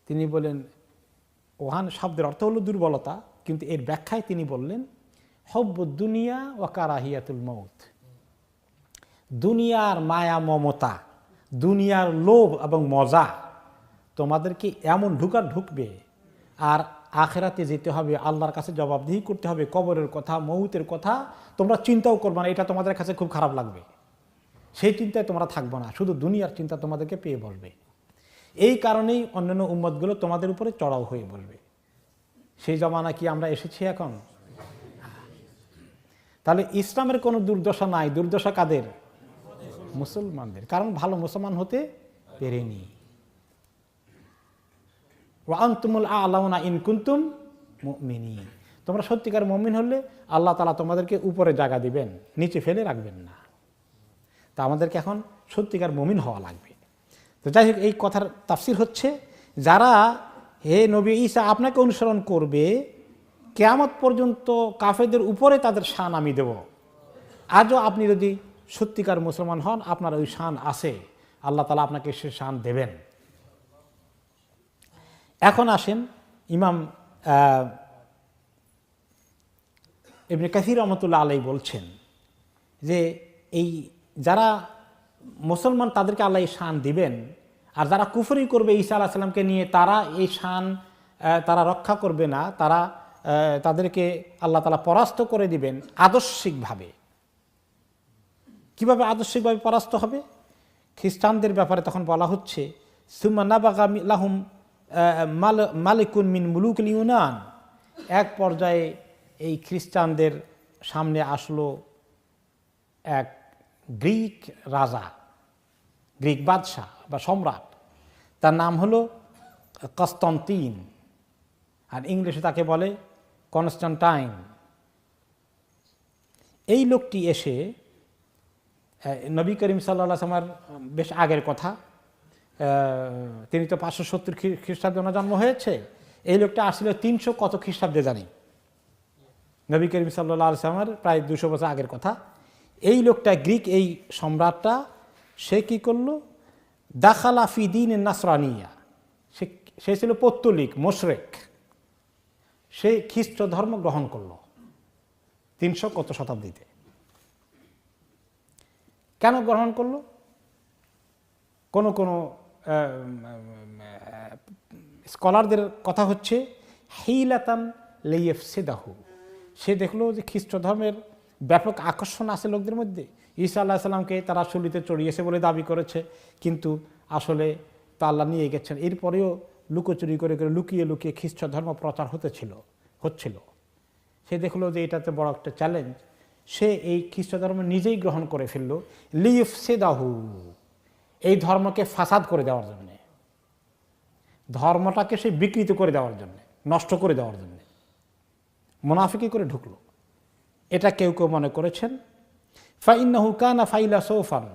তিনি বলেন, ওহান শব্দের অর্থ হলো দুর্বলতা, কিন্তু এর ব্যাখ্যায় তিনি বললেন হব্বুদ দুনিয়া ওয়া কারাহিয়াতুল মৌত, দুনিয়ার মায়া মমতা, দুনিয়ার লোভ এবং মজা তোমাদেরকে এমন ঢুকবে, আর আখেরাতে যেতে হবে, আল্লাহর কাছে জবাবদিহি করতে হবে, কবরের কথা, মৌতের কথা তোমরা চিন্তাও করবে না, এটা তোমাদের কাছে খুব খারাপ লাগবে, সেই চিন্তায় তোমরা থাকবে না, শুধু দুনিয়ার চিন্তা তোমাদেরকে পেয়ে বলবে। এই কারণেই অন্যান্য উম্মতগুলো তোমাদের উপরে চড়াও হয়ে বলবে। সেই জমানা কি আমরা এসেছি এখন? তাহলে ইসলামের কোনো দুর্দশা নাই, দুর্দশা কাদের? মুসলমানদের, কারণ ভালো মুসলমান হতে পেরেনি। ওয়া আনতুমুল আ'লাউনা ইন কুনতুম মুমিনিন, তোমরা সত্যিকার মুমিন হলে আল্লাহ তাআলা তোমাদেরকে উপরে জায়গা দিবেন, নিচে ফেলে রাখবেন না। তা আমাদেরকে এখন সত্যিকার মুমিন হওয়া লাগবে। তো যাই হোক, এই কথার তাফসীর হচ্ছে, যারা হে নবী ঈসা আপনাকে অনুসরণ করবে, কিয়ামত পর্যন্ত কাফেরদের উপরে তাদের শান আমি দেব। আজও আপনি যদি সত্যিকার মুসলমান হন, আপনার ওই শান আছে, আল্লাহ তাআলা আপনাকে সে শান দেবেন। এখন আসেন, ইমাম ইবনে কাসির রহমতুল্লাহ আলাইহি বলছেন যে এই যারা মুসলমান তাদেরকে আল্লাহ এই শান দিবেন, আর যারা কুফরি করবে ঈসা আলাইহিস সালামকে নিয়ে, তারা এই শান তারা রক্ষা করবে না, তাদেরকে আল্লাহ তাআলা পরাস্ত করে দিবেন আদর্শিকভাবে। কিভাবে আদর্শিকভাবে পরাস্ত হবে? খ্রিস্টানদের ব্যাপারে তখন বলা হচ্ছে, সুম্মা নাবাগা লাহুম মালিকুন মিন মুলুকিল ইউনান, এক পর্যায়ে এই খ্রিস্টানদের সামনে আসলো এক গ্রিক রাজা, গ্রিক বাদশাহ বা সম্রাট, তার নাম হলো কনস্টান্টিন, আর ইংলিশে তাকে বলে কনস্টান্টাইন। এই লোকটি এসে, নবী করিম সাল্লাল্লাহু আলাইহি ওয়াসাল্লামের বেশ আগের কথা, তিনি তো 570 খ্রিস্টাব্দে ওনার জন্ম হয়েছে, এই লোকটা আসলে 300 কত খ্রিস্টাব্দে জানি, নবী করিম সাল্লাল্লাহু আলাইহি ওয়াসাল্লামের প্রায় 200 বছর আগের কথা। এই লোকটা, গ্রিক এই সম্রাটটা, সে কি করলো? দাখালা ফি দীন নাসরানিয়া, সে ছিল পৌত্তলিক, মোশরেক, সে খ্রিস্ট ধর্ম গ্রহণ করলো 300 কত শতাব্দীতে। কেন গ্রহণ করলো? কোন স্কলারদের কথা হচ্ছে, হিলাতান লিইফসিদাহু, সে দেখলো যে খ্রিস্ট ধর্মের ব্যাপক আকর্ষণ আছে লোকদের মধ্যে, ঈসা আলাইহিস সালামকে তারা শুলিতে চড়িয়েছে বলে দাবি করেছে, কিন্তু আসলে তা আল্লাহ নিয়ে গেছেন। এরপরেও লুকোচুরি করে লুকিয়ে লুকিয়ে খ্রিস্ট ধর্ম প্রচার হচ্ছিল। সে দেখলো যে এটাতে বড় একটা চ্যালেঞ্জ, সে এই খ্রিস্ট ধর্ম নিজেই গ্রহণ করে ফেলল, লিইফসিদাহু, এই ধর্মকে ফাসাদ করে দেওয়ার জন্য, ধর্মটাকে সে বিকৃত করে দেওয়ার জন্য, নষ্ট করে দেওয়ার জন্য মুনাফিকি করে ঢুকলো। এটা কেউ কেউ মনে করেছেন ফাইন্নাহু কানা ফাইলাসোফান,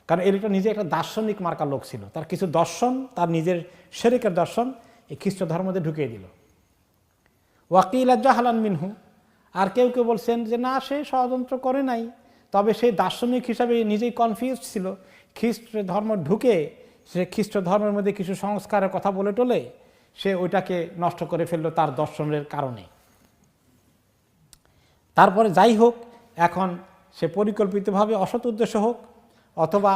কারণ এটা নিজে একটা দার্শনিক মার্কা লোক ছিল, তার কিছু দর্শন, তার নিজের শিরকের দর্শন এই খ্রিস্ট ধর্মতে ঢুকিয়ে দিল। ওয়াকিলা জাহালান মিনহু, আর কেউ কেউ বলছেন যে না, সে ষড়যন্ত্র করে নাই, তবে সে দার্শনিক হিসাবে নিজেই কনফিউজ ছিল, খ্রিস্ট ধর্ম ঢুকে সে খ্রিস্ট ধর্মের মধ্যে কিছু সংস্কারের কথা বলে টলে সে ওইটাকে নষ্ট করে ফেললো তার দর্শনের কারণে। তারপরে যাই হোক, এখন সে পরিকল্পিতভাবে অসৎ উদ্দেশ্য হোক অথবা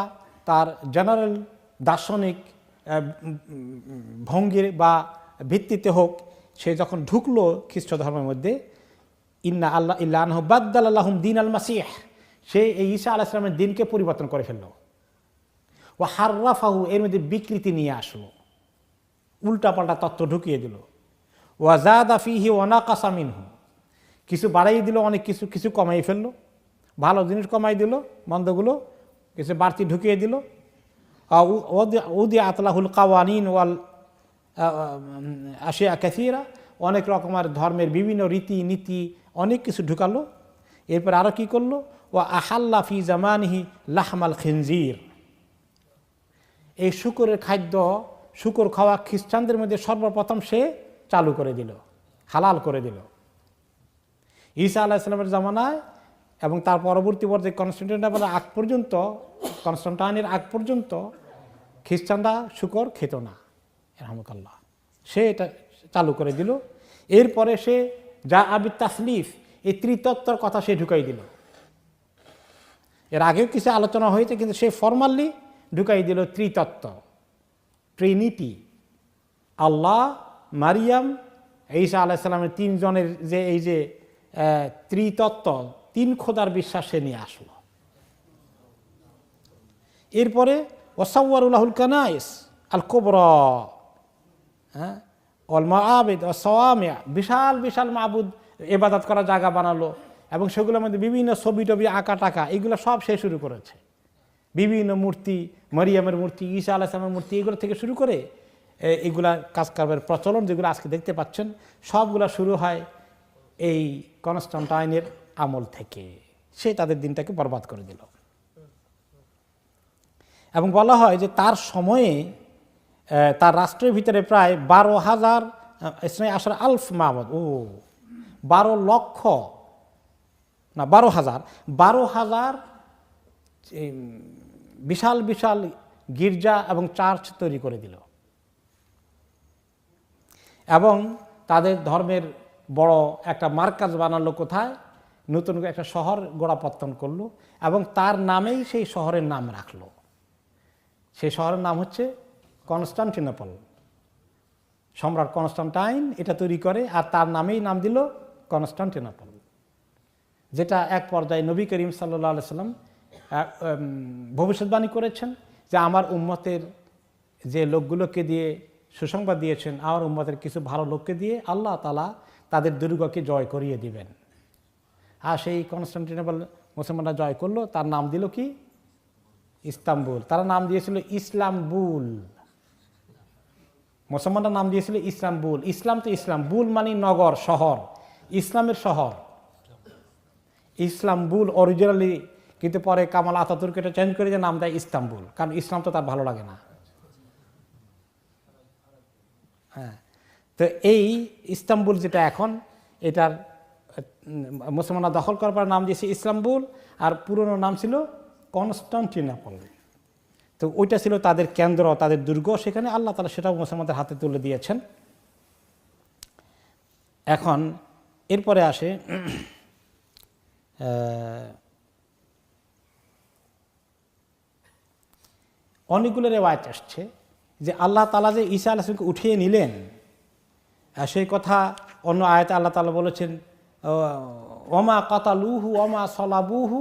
তার জেনারেল দার্শনিক ভঙ্গির বা ভিত্তিতে হোক, সে যখন ঢুকলো খ্রিস্ট ধর্মের মধ্যে, ইন্না আল্লাহ ইল্লাহু বাদদালাহুম দীন আল মাসিহ, সে এই ঈসা আলাইহিস সালামের দিনকে পরিবর্তন করে ফেললো। ও হাররাফাহু, এর মধ্যে বিকৃতি নিয়ে আসলো, উল্টাপাল্টা তত্ত্ব ঢুকিয়ে দিল। ওয়াজাদা ফিহি ওয়া নাকাসা মিনহু, কিছু বাড়াই দিল, অনেক কিছু কমাই ফেললো, ভালো জিনিস কমাই দিল, মন্দগুলো কিছু বাড়তি ঢুকিয়ে দিল। উদি আতলাহুল কাওয়ানিন ওয়াল আশিয়া কাসীরা, অনেক রকমের ধর্মের বিভিন্ন রীতি নীতি অনেক কিছু ঢুকালো। এরপর আরও কী করলো? ও আহাল্লা ফি জামানিহি লাহমাল খিনজির, এই শুকরের খাদ্য, শুকর খাওয়া খ্রিস্টানদের মধ্যে সর্বপ্রথম সে চালু করে দিল, হালাল করে দিল। ঈসা আলাইহিস সালামের জামানায় এবং তার পরবর্তী পর্যায়ে কনস্টান্টাইনের আগ পর্যন্ত খ্রিস্টানরা শুকর খেত না, রহমতুল্লাহ, সে এটা চালু করে দিল। এরপরে সে যা আবি তাসলিফ, এই ত্রিতত্ত্বর কথা সে ঢুকাই দিল। এর আগেও কিছু আলোচনা হয়েছে, কিন্তু সে ফরমালি ঢুকাই দিল ত্রিতত্ত্ব, ট্রিনিটি। আল্লাহ, মারিয়াম, ঈসা আলাইহিস সালামের তিনজনের যে এই যে ত্রিতত্ত্ব, তিন খোদার বিশ্বাস সে নিয়ে আসলো। এরপরে ওয়াসাওয়ারুল্লাহুল কানাইস আল কুবরা, হ্যাঁ, অল মাআবিদ ওয়াস সাওয়ামি', বিশাল বিশাল মাবুদ ইবাদত করার জায়গা বানালো, এবং সেগুলোর মধ্যে বিভিন্ন ছবি টবি আঁকা টাকা এগুলো সব সে শুরু করেছে। বিভিন্ন মূর্তি, মারিয়ামের মূর্তি, ঈসা আলাইহিস সালামের মূর্তি, এগুলো থেকে শুরু করে এগুলা কাজ কারবার প্রচলন যেগুলো আজকে দেখতে পাচ্ছেন সবগুলা শুরু হয় এই কনস্টান্টাইনের আমল থেকে। সে তাদের দিনটাকে বরবাদ করে দিল। এবং বলা হয় যে তার সময়ে তার রাষ্ট্রের ভিতরে প্রায় 12,000 আসর আলফ মাবুদ, 12 লক্ষ না 12,000 বিশাল বিশাল গির্জা এবং চার্চ তৈরি করে দিল, এবং তাদের ধর্মের বড় একটা মার্কাজ বানালো। কোথায়? নতুন একটা শহর গোড়াপত্তন করলো, এবং তার নামেই সেই শহরের নাম রাখলো। সেই শহরের নাম হচ্ছে কনস্টান্টিনোপল। সম্রাট কনস্টান্টাইন এটা তৈরি করে, আর তার নামেই নাম দিল কনস্টান্টিনোপল, যেটা এক পর্যায়ে নবী করিম সাল্লাল্লাহু আলাইহি সাল্লাম ভবিষ্যৎবাণী করেছেন যে আমার উম্মতের যে লোকগুলোকে দিয়ে সুসংবাদ দিয়েছেন, আমার উম্মতের কিছু ভালো লোককে দিয়ে আল্লাহ তাআলা তাদের দুর্গকে জয় করিয়ে দিবেন। আর সেই কনস্টান্টিনোপল মুসলমানরা জয় করলো, তার নাম দিল কি? ইস্তাম্বুল। তারা নাম দিয়েছিল ইসলামবুল। মুসলমানরা নাম দিয়েছিল ইসলামবুল। ইসলাম তো ইসলাম, বুল মানে নগর, শহর, ইসলামের শহর ইসলামবুল অরিজিনালি, কিন্তু পরে কামাল আতাতুর্ক এটা চেঞ্জ করে যে নাম দেয় ইস্তাম্বুল, কারণ ইসলাম তো তার ভালো লাগে না। হ্যাঁ, তো এই ইস্তাম্বুল যেটা এখন, এটার মুসলমানরা দখল করার পর নাম দিয়েছে ইসলামবুল, আর পুরনো নাম ছিল কনস্টান্টিনোপল। তো ওইটা ছিল তাদের কেন্দ্র, তাদের দুর্গ। সেখানে আল্লাহ তাআলা সেটাও মুসলমানদের হাতে তুলে দিয়েছেন। এখন এরপরে আসে অনেকগুলো রেওয়ায়েত আসছে যে আল্লাহ তাআলা যে ঈসা আলাইহিস সালামকে উঠিয়ে নিলেন, সেই কথা অন্য আয়াতে আল্লাহ তাআলা বলেছেন ওমা কাতালুহু ওমা সলাবুহু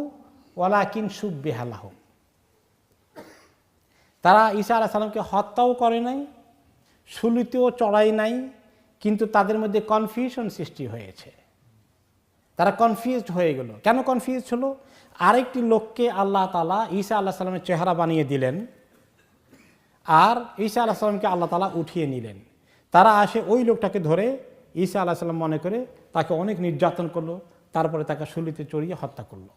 ওয়ালাকিন শুব্বিহা লাহুম। তারা ঈসা আলাইহিস সালামকে হত্যাও করে নাই, শুলিতেও চড়াই নাই, কিন্তু তাদের মধ্যে কনফিউশন সৃষ্টি হয়েছে। তারা কনফিউজড হয়ে গেল। কেন কনফিউজড হলো? আরেকটি লোককে আল্লাহ তাআলা ঈসা আলাইহিস সালামের চেহারা বানিয়ে দিলেন, আর ঈসা আলাইহিস সালামকে আল্লাহ তাআলা উঠিয়ে নিলেন। তারা আসে ওই লোকটাকে ধরে ঈসা আলাইহিস সালাম মনে করে তাকে অনেক নির্যাতন করলো, তারপরে তাকে শুলিতে চড়িয়ে হত্যা করলো।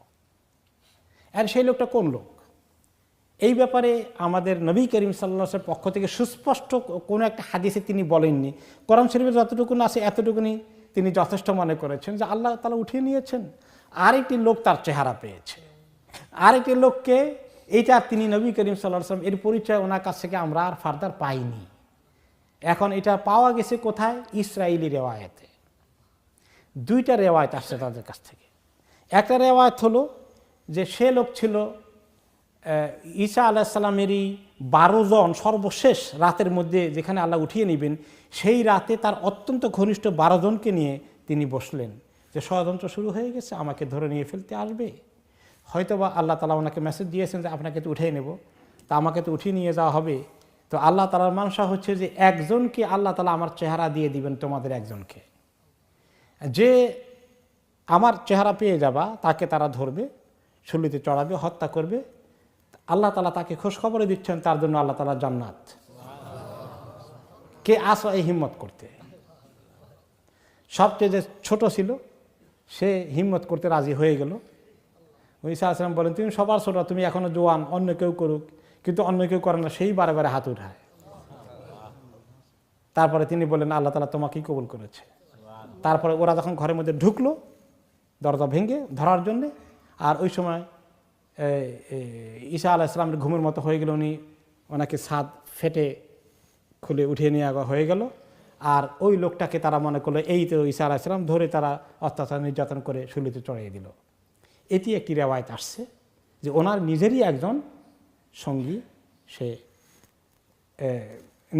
আর সেই লোকটা কোন লোক? এই ব্যাপারে আমাদের নবী করিম সাল্লাল্লাহু আলাইহি ওয়াসাল্লামের পক্ষ থেকে সুস্পষ্ট কোনো একটা হাদিসে তিনি বলেননি। কোরআন শরীফে যতটুকু আছে এতটুকুনি তিনি যথেষ্ট মনে করেছেন যে আল্লাহ তাআলা উঠিয়ে নিয়েছেন। আরেকটি লোক তার চেহারা পেয়েছে, আরেকটি লোককে, এইটা তিনি নবী করিম সাল্লাল্লাহু আলাইহি ওয়াসাল্লাম এর পরিচয় ওনার কাছ থেকে আমরা আর ফার্দার পাইনি। এখন এটা পাওয়া গেছে কোথায়? ইসরাইলি রেওয়ায়েতে। দুইটা রেওয়ায়েত আসছে তাদের কাছ থেকে। একটা রেওয়ায়েত হলো যে সে লোক ছিল ঈসা আলাইহিস সালামেরই 12 জন সর্বশেষ রাতের মধ্যে যেখানে আল্লাহ উঠিয়ে নেবেন, সেই রাতে তার অত্যন্ত ঘনিষ্ঠ 12 জনকে নিয়ে তিনি বসলেন যে ষড়যন্ত্র শুরু হয়ে গেছে, আমাকে ধরে নিয়ে ফেলতে আসবে। হয়তোবা আল্লাহ তাআলা ওনাকে মেসেজ দিয়েছেন যে আপনাকে তো উঠিয়ে নেব, তা আমাকে তো উঠিয়ে নিয়ে যাওয়া হবে। তো আল্লাহ তাআলার মানসা হচ্ছে যে একজনকে আল্লাহ তাআলা আমার চেহারা দিয়ে দিবেন, তোমাদের একজনকে, যে আমার চেহারা পেয়ে যাবা তাকে তারা ধরবে, শুলিতে চড়াবে, হত্যা করবে। আল্লাহ তাআলা তাকে খোঁজখবরে দিচ্ছেন, তার জন্য আল্লাহ তাআলা জান্নাত। কে আসো এই হিম্মত করতে? সবচেয়ে যে ছোট ছিল সে হিম্মত করতে রাজি হয়ে গেল। ঈসা আলাইহিস সালাম বলেন, তুমি সবার ছোট, তুমি এখনো জোয়ান, অন্য কেউ করুক, কিন্তু অন্য কেউ করে না, সেই বারে বারে হাত উঠায়। তারপরে তিনি বললেন আল্লাহ তাআলা তোমাকেই কবুল করেছে। তারপরে ওরা যখন ঘরের মধ্যে ঢুকলো দরজা ভেঙে ধরার জন্যে, আর ওই সময় ঈসা আলাইহিস সালামের ঘুমের মতো হয়ে গেল, উনি ওনাকে ছাদ ফেটে খুলে উঠিয়ে নিয়ে হয়ে গেল। আর ওই লোকটাকে তারা মনে করলো এই তো ঈসা আলাইহিস সালাম, ধরে তারা অত্যাচার নির্যাতন করে শুলিতে চড়িয়ে দিল। এটি একটি রেওয়ায়েত আসছে যে ওনার নিজেরই একজন সঙ্গী, সে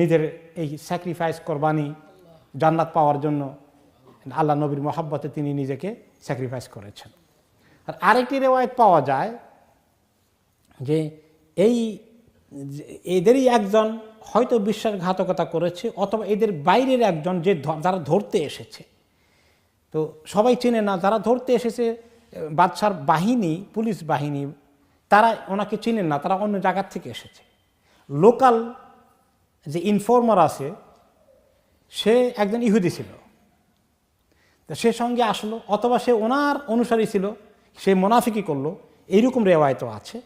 নিজের এই স্যাক্রিফাইস কোরবানি জান্নাত পাওয়ার জন্য আল্লাহ নবীর মহাব্বতে তিনি নিজেকে স্যাক্রিফাইস করেছেন। আর আরেকটি রেওয়ায়েত পাওয়া যায় যে এদেরই একজন হয়তো বিশ্বাসঘাতকতা করেছে, অথবা এদের বাইরের একজন যে যারা ধরতে এসেছে, তো সবাই চেনে না, যারা ধরতে এসেছে বাদশার বাহিনী, পুলিশ বাহিনী, তারা ওনাকে চেনেন না, তারা অন্য জায়গার থেকে এসেছে। লোকাল যে ইনফর্মার আছে সে একজন ইহুদি ছিল, তো সে সঙ্গে আসলো, অথবা সে ওনার অনুসারী ছিল, সে মুনাফিকি করলো, এইরকম রেওয়ায়তও আছে।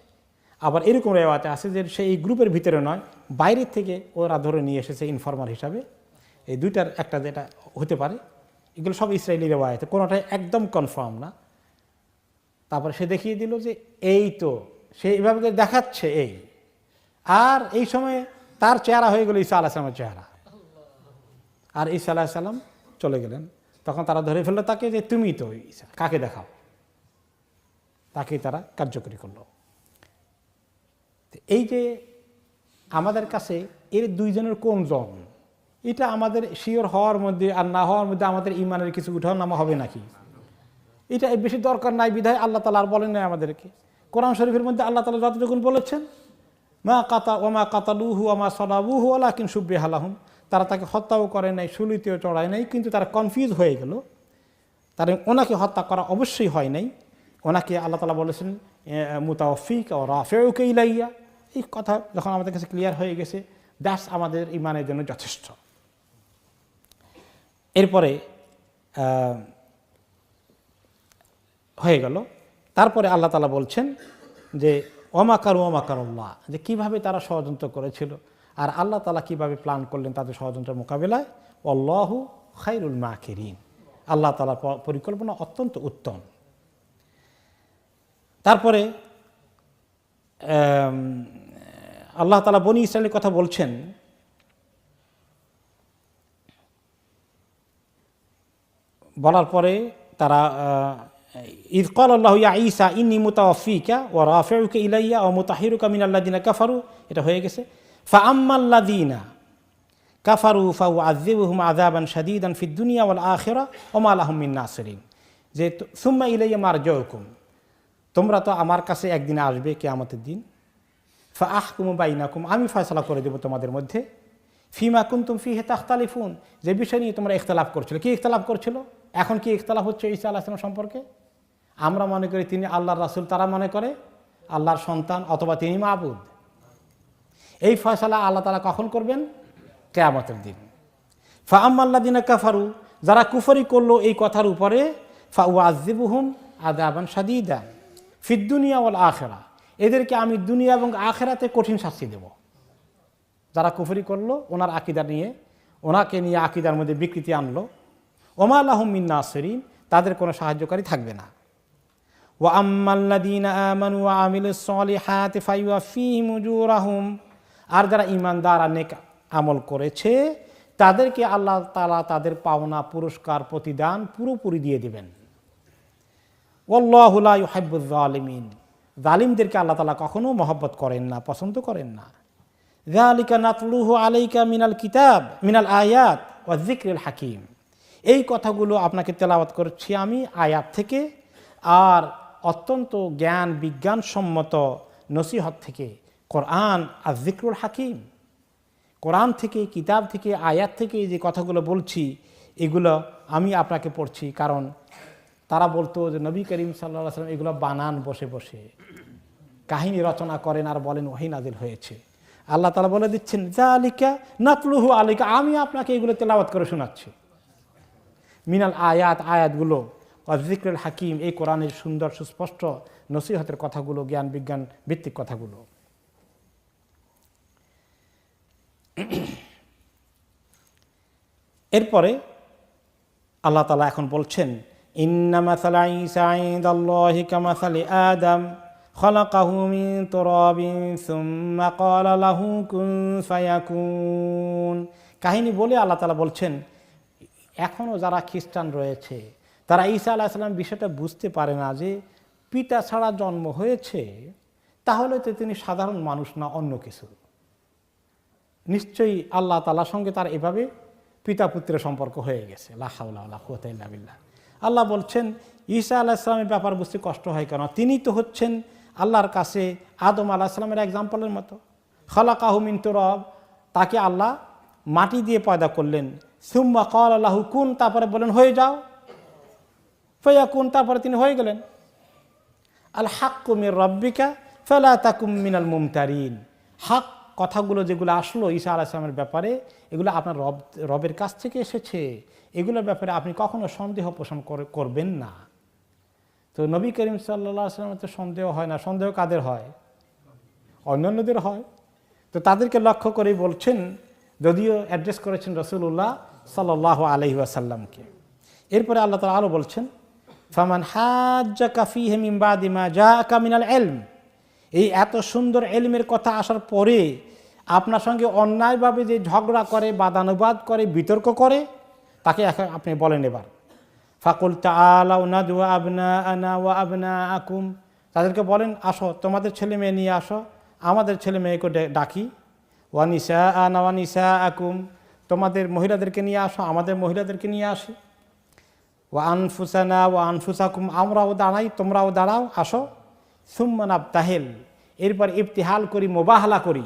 আবার এরকম রেওয়ায়তে আছে যে সে এই গ্রুপের ভিতরে নয়, বাইরের থেকে ওরা ধরে নিয়ে এসেছে ইনফর্মার হিসাবে। এই দুইটার একটা যেটা হতে পারে, এগুলো সব ইসরায়েলি রেওয়ায়তে, কোনোটাই একদম কনফার্ম না। তারপরে সে দেখিয়ে দিল যে এই তো সে এইভাবে দেখাচ্ছে এই, আর এই সময় তার চেহারা হয়ে গেল ঈসা আলাইহিস সালামের চেহারা, আর ঈসা আলাইহিস সালাম চলে গেলেন। তখন তারা ধরে ফেললো তাকে যে তুমি তো ঈসা, কাকে দেখাও, তাকেই তারা কার্যকরী করলো। এই যে আমাদের কাছে এর দুইজনের কোন জন, এটা আমাদের শিওর হওয়ার মধ্যে আর না হওয়ার মধ্যে আমাদের ইমানের কিছু উঠাও নামা হবে নাকি? এটা বেশি দরকার নাই বিধায় আল্লাহ তাআলা আর বলেন নাই আমাদেরকে। কোরআন শরীফের মধ্যে আল্লাহ তাআলা যতটুকুন বলেছেন, ওমা কাতালুহু ওমা সালাবুহু ওয়ালাকিন শুব্বিহা লাহুম, তারা তাকে হত্যাও করে নাই, শুলিতেও চড়ায় নাই, কিন্তু তারা কনফিউজ হয়ে গেল। তারা ওনাকে হত্যা করা অবশ্যই হয় নাই, ওনাকে আল্লাহ তাআলা বলেছেন মুতাওয়াফিকা ওয়া রাফিউকা ইলাইয়া। এই কথা যখন আমাদের কাছে ক্লিয়ার হয়ে গেছে, দ্যাটস আমাদের ইমানের জন্য যথেষ্ট। এরপরে হয়ে গেল। তারপরে আল্লাহ তাআলা বলছেন যে ওয়ামাকারু ওয়ামাকারুল্লাহ, যে কীভাবে তারা ষড়যন্ত্র করেছিল আর আল্লাহ তাআলা কীভাবে প্ল্যান করলেন তাদের ষড়যন্ত্রের মোকাবিলায়। আল্লাহু খায়রুল মাকিরিন, আল্লাহ তাআলার পরিকল্পনা অত্যন্ত উত্তম। তারপরে আল্লাহ তাআলা বনী ইসরাইলের কথা বলছেন, বলার পরে তারা ইয ক্বালাল্লাহু ইয়া ঈসা ইন্নী মুতাওয়াফিকা ওয়া রাফিউকা ইলাইয়া ওয়া মুতাহহিরুকা মিনাল্লাযিনা কাফারু, এটা হয়ে গেছে। ফাআম্মাল্লাযিনা কাফারু ফাউআযযিবুহুম আযাবান শাদীদান ফিদ দুনিয়া ওয়াল আখিরাহ ওয়া মা লাহুম মিন নাসিরিন, যে সুম্মা ইলাইয়া মারজিউকুম, তোমরা তো আমার কাছে একদিন আসবে কিয়ামতের দিন, ফাআহকুমু বাইনাকুম, আমি ফয়সালা করে দেব তোমাদের মধ্যে, ফিমা কুনতুম ফিহি তাখতালিফুন, যে বিষয় নিয়ে তোমরা ইখতিলাফ করছিলে। কি ইখতিলাফ করছিল? এখন কি ইখতিলাফ হচ্ছে ঈসা আলাইহিস সালাম সম্পর্কে? আমরা মনে করি তিনি আল্লাহর রাসূল, তারা মনে করে আল্লাহর সন্তান, অথবা তিনি মাবুদ। এই ফয়সালা আল্লাহ তাআলা কখন করবেন? কিয়ামতের দিন। ফাআম্মাল্লাযিনা কাফারু, যারা কুফরি করলো এই কথার উপরে, ফাউআযযিবুহুম আযাবান শাদীদান ফিদ দুনিয়া ওয়াল আখিরাহ, এদেরকে আমি দুনিয়া এবং আখিরাতে কঠিন শাস্তি দেব। যারা কুফরি করলো ওনার আকীদা নিয়ে, ওনাকে নিয়ে আকীদার মধ্যে বিকৃতি আনলো, ওমা লাহুম মিন নাসিরিন, তাদের কোনো সাহায্যকারী থাকবে না। ওয়া আম্মাল্লাযীনা আমানু ওয়া আমিলুস সলিহাতি ফায়ুওয়াফিহিম উজুরাহুম, আর যারা ঈমানদার আর নেক আমল করেছে তাদেরকে আল্লাহ তাআলা তাদের পাওনা পুরস্কার প্রতিদান পুরোপুরি দিয়ে দিবেন। ওয়াল্লাহু লা ইউহিব্বুয যালিমিন, জালিমদেরকে আল্লাহ তাআলা কখনো মহব্বত করেন না, পছন্দ করেন না। যালিকা নাতলুহু আলাইকা মিনাল কিতাব মিনাল আয়াত ওয়া যিকরিল হাকীম, এই কথাগুলো আপনাকে তেলাওয়াত করছি আমি আয়াত থেকে আর অত্যন্ত জ্ঞান বিজ্ঞানসম্মত নসিহত থেকে। কোরআন আর যিকরুল হাকীম, কোরআন থেকে, কিতাব থেকে, আয়াত থেকে যে কথাগুলো বলছি এগুলো আমি আপনাকে পড়ছি, কারণ তারা বলতো যে নবী করিম সাল্লাল্লাহু আলাইহি ওয়াসাল্লাম এগুলো বানান বসে বসে, কাহিনী রচনা করেন আর বলেন ওহী নাজিল হয়েছে। আল্লাহ তাআলা বলে দিচ্ছেন যালিকা নাতলুহু আলাইকা, আমি আপনাকে এগুলো তেলাওয়াত করে শোনাচ্ছি। মিনাল আয়াত, আয়াতগুলো, ওয়া যিকরুল হাকীম, এই কোরআনের সুন্দর সুস্পষ্ট নসিহতের কথাগুলো, জ্ঞান বিজ্ঞান ভিত্তিক কথাগুলো। এরপরে আল্লাহ তাআলা এখন বলছেন ইন্না মাসালা ঈসা ইনদাল্লাহি কামাসালি আদম খলাকাহু মিন তুরাবিন সুম্মা ক্বালা লাহু কুন ফায়াকুন কাহিনী বলে আল্লাহ তাআলা বলছেন, এখনও যারা খ্রিস্টান রয়েছে তারা ঈসা আলাইহিস সালাম বিষয়টা বুঝতে পারে না যে পিতা ছাড়া জন্ম হয়েছে, তাহলে তো তিনি সাধারণ মানুষ না, অন্য কিছু। নিশ্চয়ই আল্লাহ তাআলার সঙ্গে তার এভাবে পিতা পুত্রের সম্পর্ক হয়ে গেছে। লা হাওলা ওয়ালা কুওয়াতা ইল্লা বিল্লাহ। আল্লাহ বলছেন ঈসা আলাইহিস সালামের ব্যাপার বুঝতে কষ্ট হয় কেন? তিনি তো হচ্ছেন আল্লাহর কাছে আদম আলাইহিস সালামের এক্সাম্পলের মতো। খালাকাহু মিন তুরাব, তাকে আল্লাহ মাটি দিয়ে পয়দা করলেন। সুম্মা ক্বালা লাহু কুন, তারপরে বলেন হয়ে যাও, ফায়াকুন, তারপরে তিনি হয়ে গেলেন। আল হাক্কু মির রাব্বিকা ফালা তাকুম মিনাল মুমতারিন। হক কথাগুলো যেগুলো আসলো ঈসা আলাইহিস সালামের ব্যাপারে, এগুলো আপনার রবের কাছ থেকে এসেছে, এগুলোর ব্যাপারে আপনি কখনো সন্দেহ পোষণ করবেন না। তো নবী করিম সাল্লাল্লাহু আলাইহি ওয়াসাল্লামের তো সন্দেহ হয় না। সন্দেহ কাদের হয়? অন্যান্যদের হয়। তো তাদেরকে লক্ষ্য করেই বলছেন, যদিও অ্যাড্রেস করেছেন রাসূলুল্লাহ সাল্লাল্লাহু আলাইহি ওয়াসাল্লামকে। এরপরে আল্লাহ তাআলা আরও বলছেন, ফামান হাজ্জাকা ফীহি মিন বাদি মা জাআকা মিনাল ইলম। এই এত সুন্দর ইলমের কথা আসার পরে আপনার সঙ্গে অন্যায়ভাবে যে ঝগড়া করে, বাদানুবাদ করে, বিতর্ক করে, তাকে এখন আপনি বলেন এবার ফাকুল তাআলাউ নাদউ আবনাআনা ওয়া আবনাআকুম। তাদেরকে বলেন আসো, তোমাদের ছেলে মেয়ে নিয়ে আসো, আমাদের ছেলে মেয়েকে ডাকি। ওয়া নিসাআনা ওয়া নিসাআকুম, তোমাদের মহিলাদেরকে নিয়ে আসো, আমাদের মহিলাদেরকে নিয়ে আসি। ওয়া আনফুসানা ওয়া আনফুসাকুম, আমরাও দাঁড়াই, তোমরাও দাঁড়াও, আসো। সুম্মা নাবতাহিল, এরপর ইবতিহাল করি, মোবাহলা করি।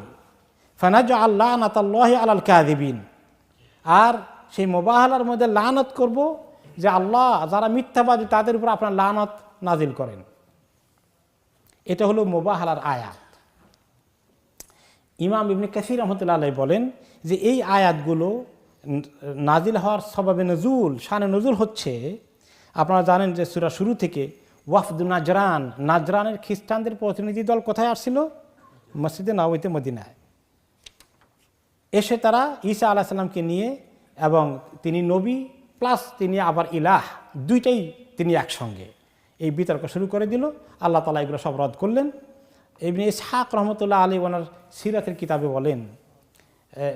ফানাজআল লানাতাল্লাহি আলাল কাযিবিন, আর সেই মোবাহলার মধ্যে লানত করব যে আল্লাহ যারা মিথ্যাবাদী তাদের উপর আপনার লানত নাজিল করেন। এটা হলো মোবাহলার আয়াত। ইমাম ইবনে কাসির রাহমাতুল্লাহ আলাইহি বলেন যে এই আয়াতগুলো নাজিল হওয়ার সবাবে নজুল, শানে নজুল হচ্ছে, আপনারা জানেন যে সূরা শুরু থেকে ওয়াফদ নাজরান, নাজরানের খ্রিস্টানদের প্রতিনিধি দল কোথায় আসছিল? মসজিদে নববীতে মদিনায় এসে তারা ঈসা আলাইহিস সালামকে নিয়ে, এবং তিনি নবী প্লাস তিনি আবার ইলাহ, দুইটাই তিনি একসঙ্গে, এই বিতর্ক শুরু করে দিল। আল্লাহ তাআলা এগুলো সব রদ করলেন। ইবনে ইসহাক রহমতুল্লাহ আলাইহি ওনার সিরাতের কিতাবে বলেন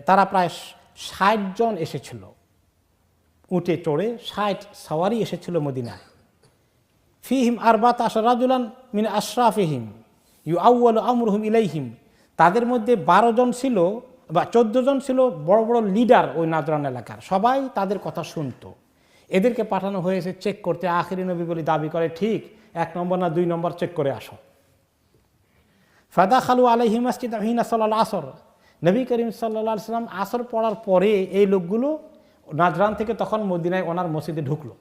তারা প্রায় ৬০ জন এসেছিল, উটে চড়ে ৬০ সওয়ারি এসেছিল মদিনায়। ফিহিম আরবাত আশার রাজুলান মিন আশরাফিহিম ইউআউয়ালু আমরুহুম ইলাইহিম, তাদের মধ্যে ১২ জন ছিল বা ১৪ জন ছিল বড় বড় লিডার ওই নাজরান এলাকার, সবাই তাদের কথা শুনতো। এদেরকে পাঠানো হয়েছে চেক করতে, আখিরি নবী বলে দাবি করে, ঠিক ১ নম্বর না ২ নম্বর চেক করে আসো। ফাদাখালু আলাইহি মাসজিদ হিনা সাল্লাল আসর, নবী করিম সাল্লাল্লাহু আলাইহি ওয়াসাল্লাম আসর পড়ার পরে এই লোকগুলো নাজরান থেকে তখন মদিনায় ওনার মসজিদে ঢুকলো।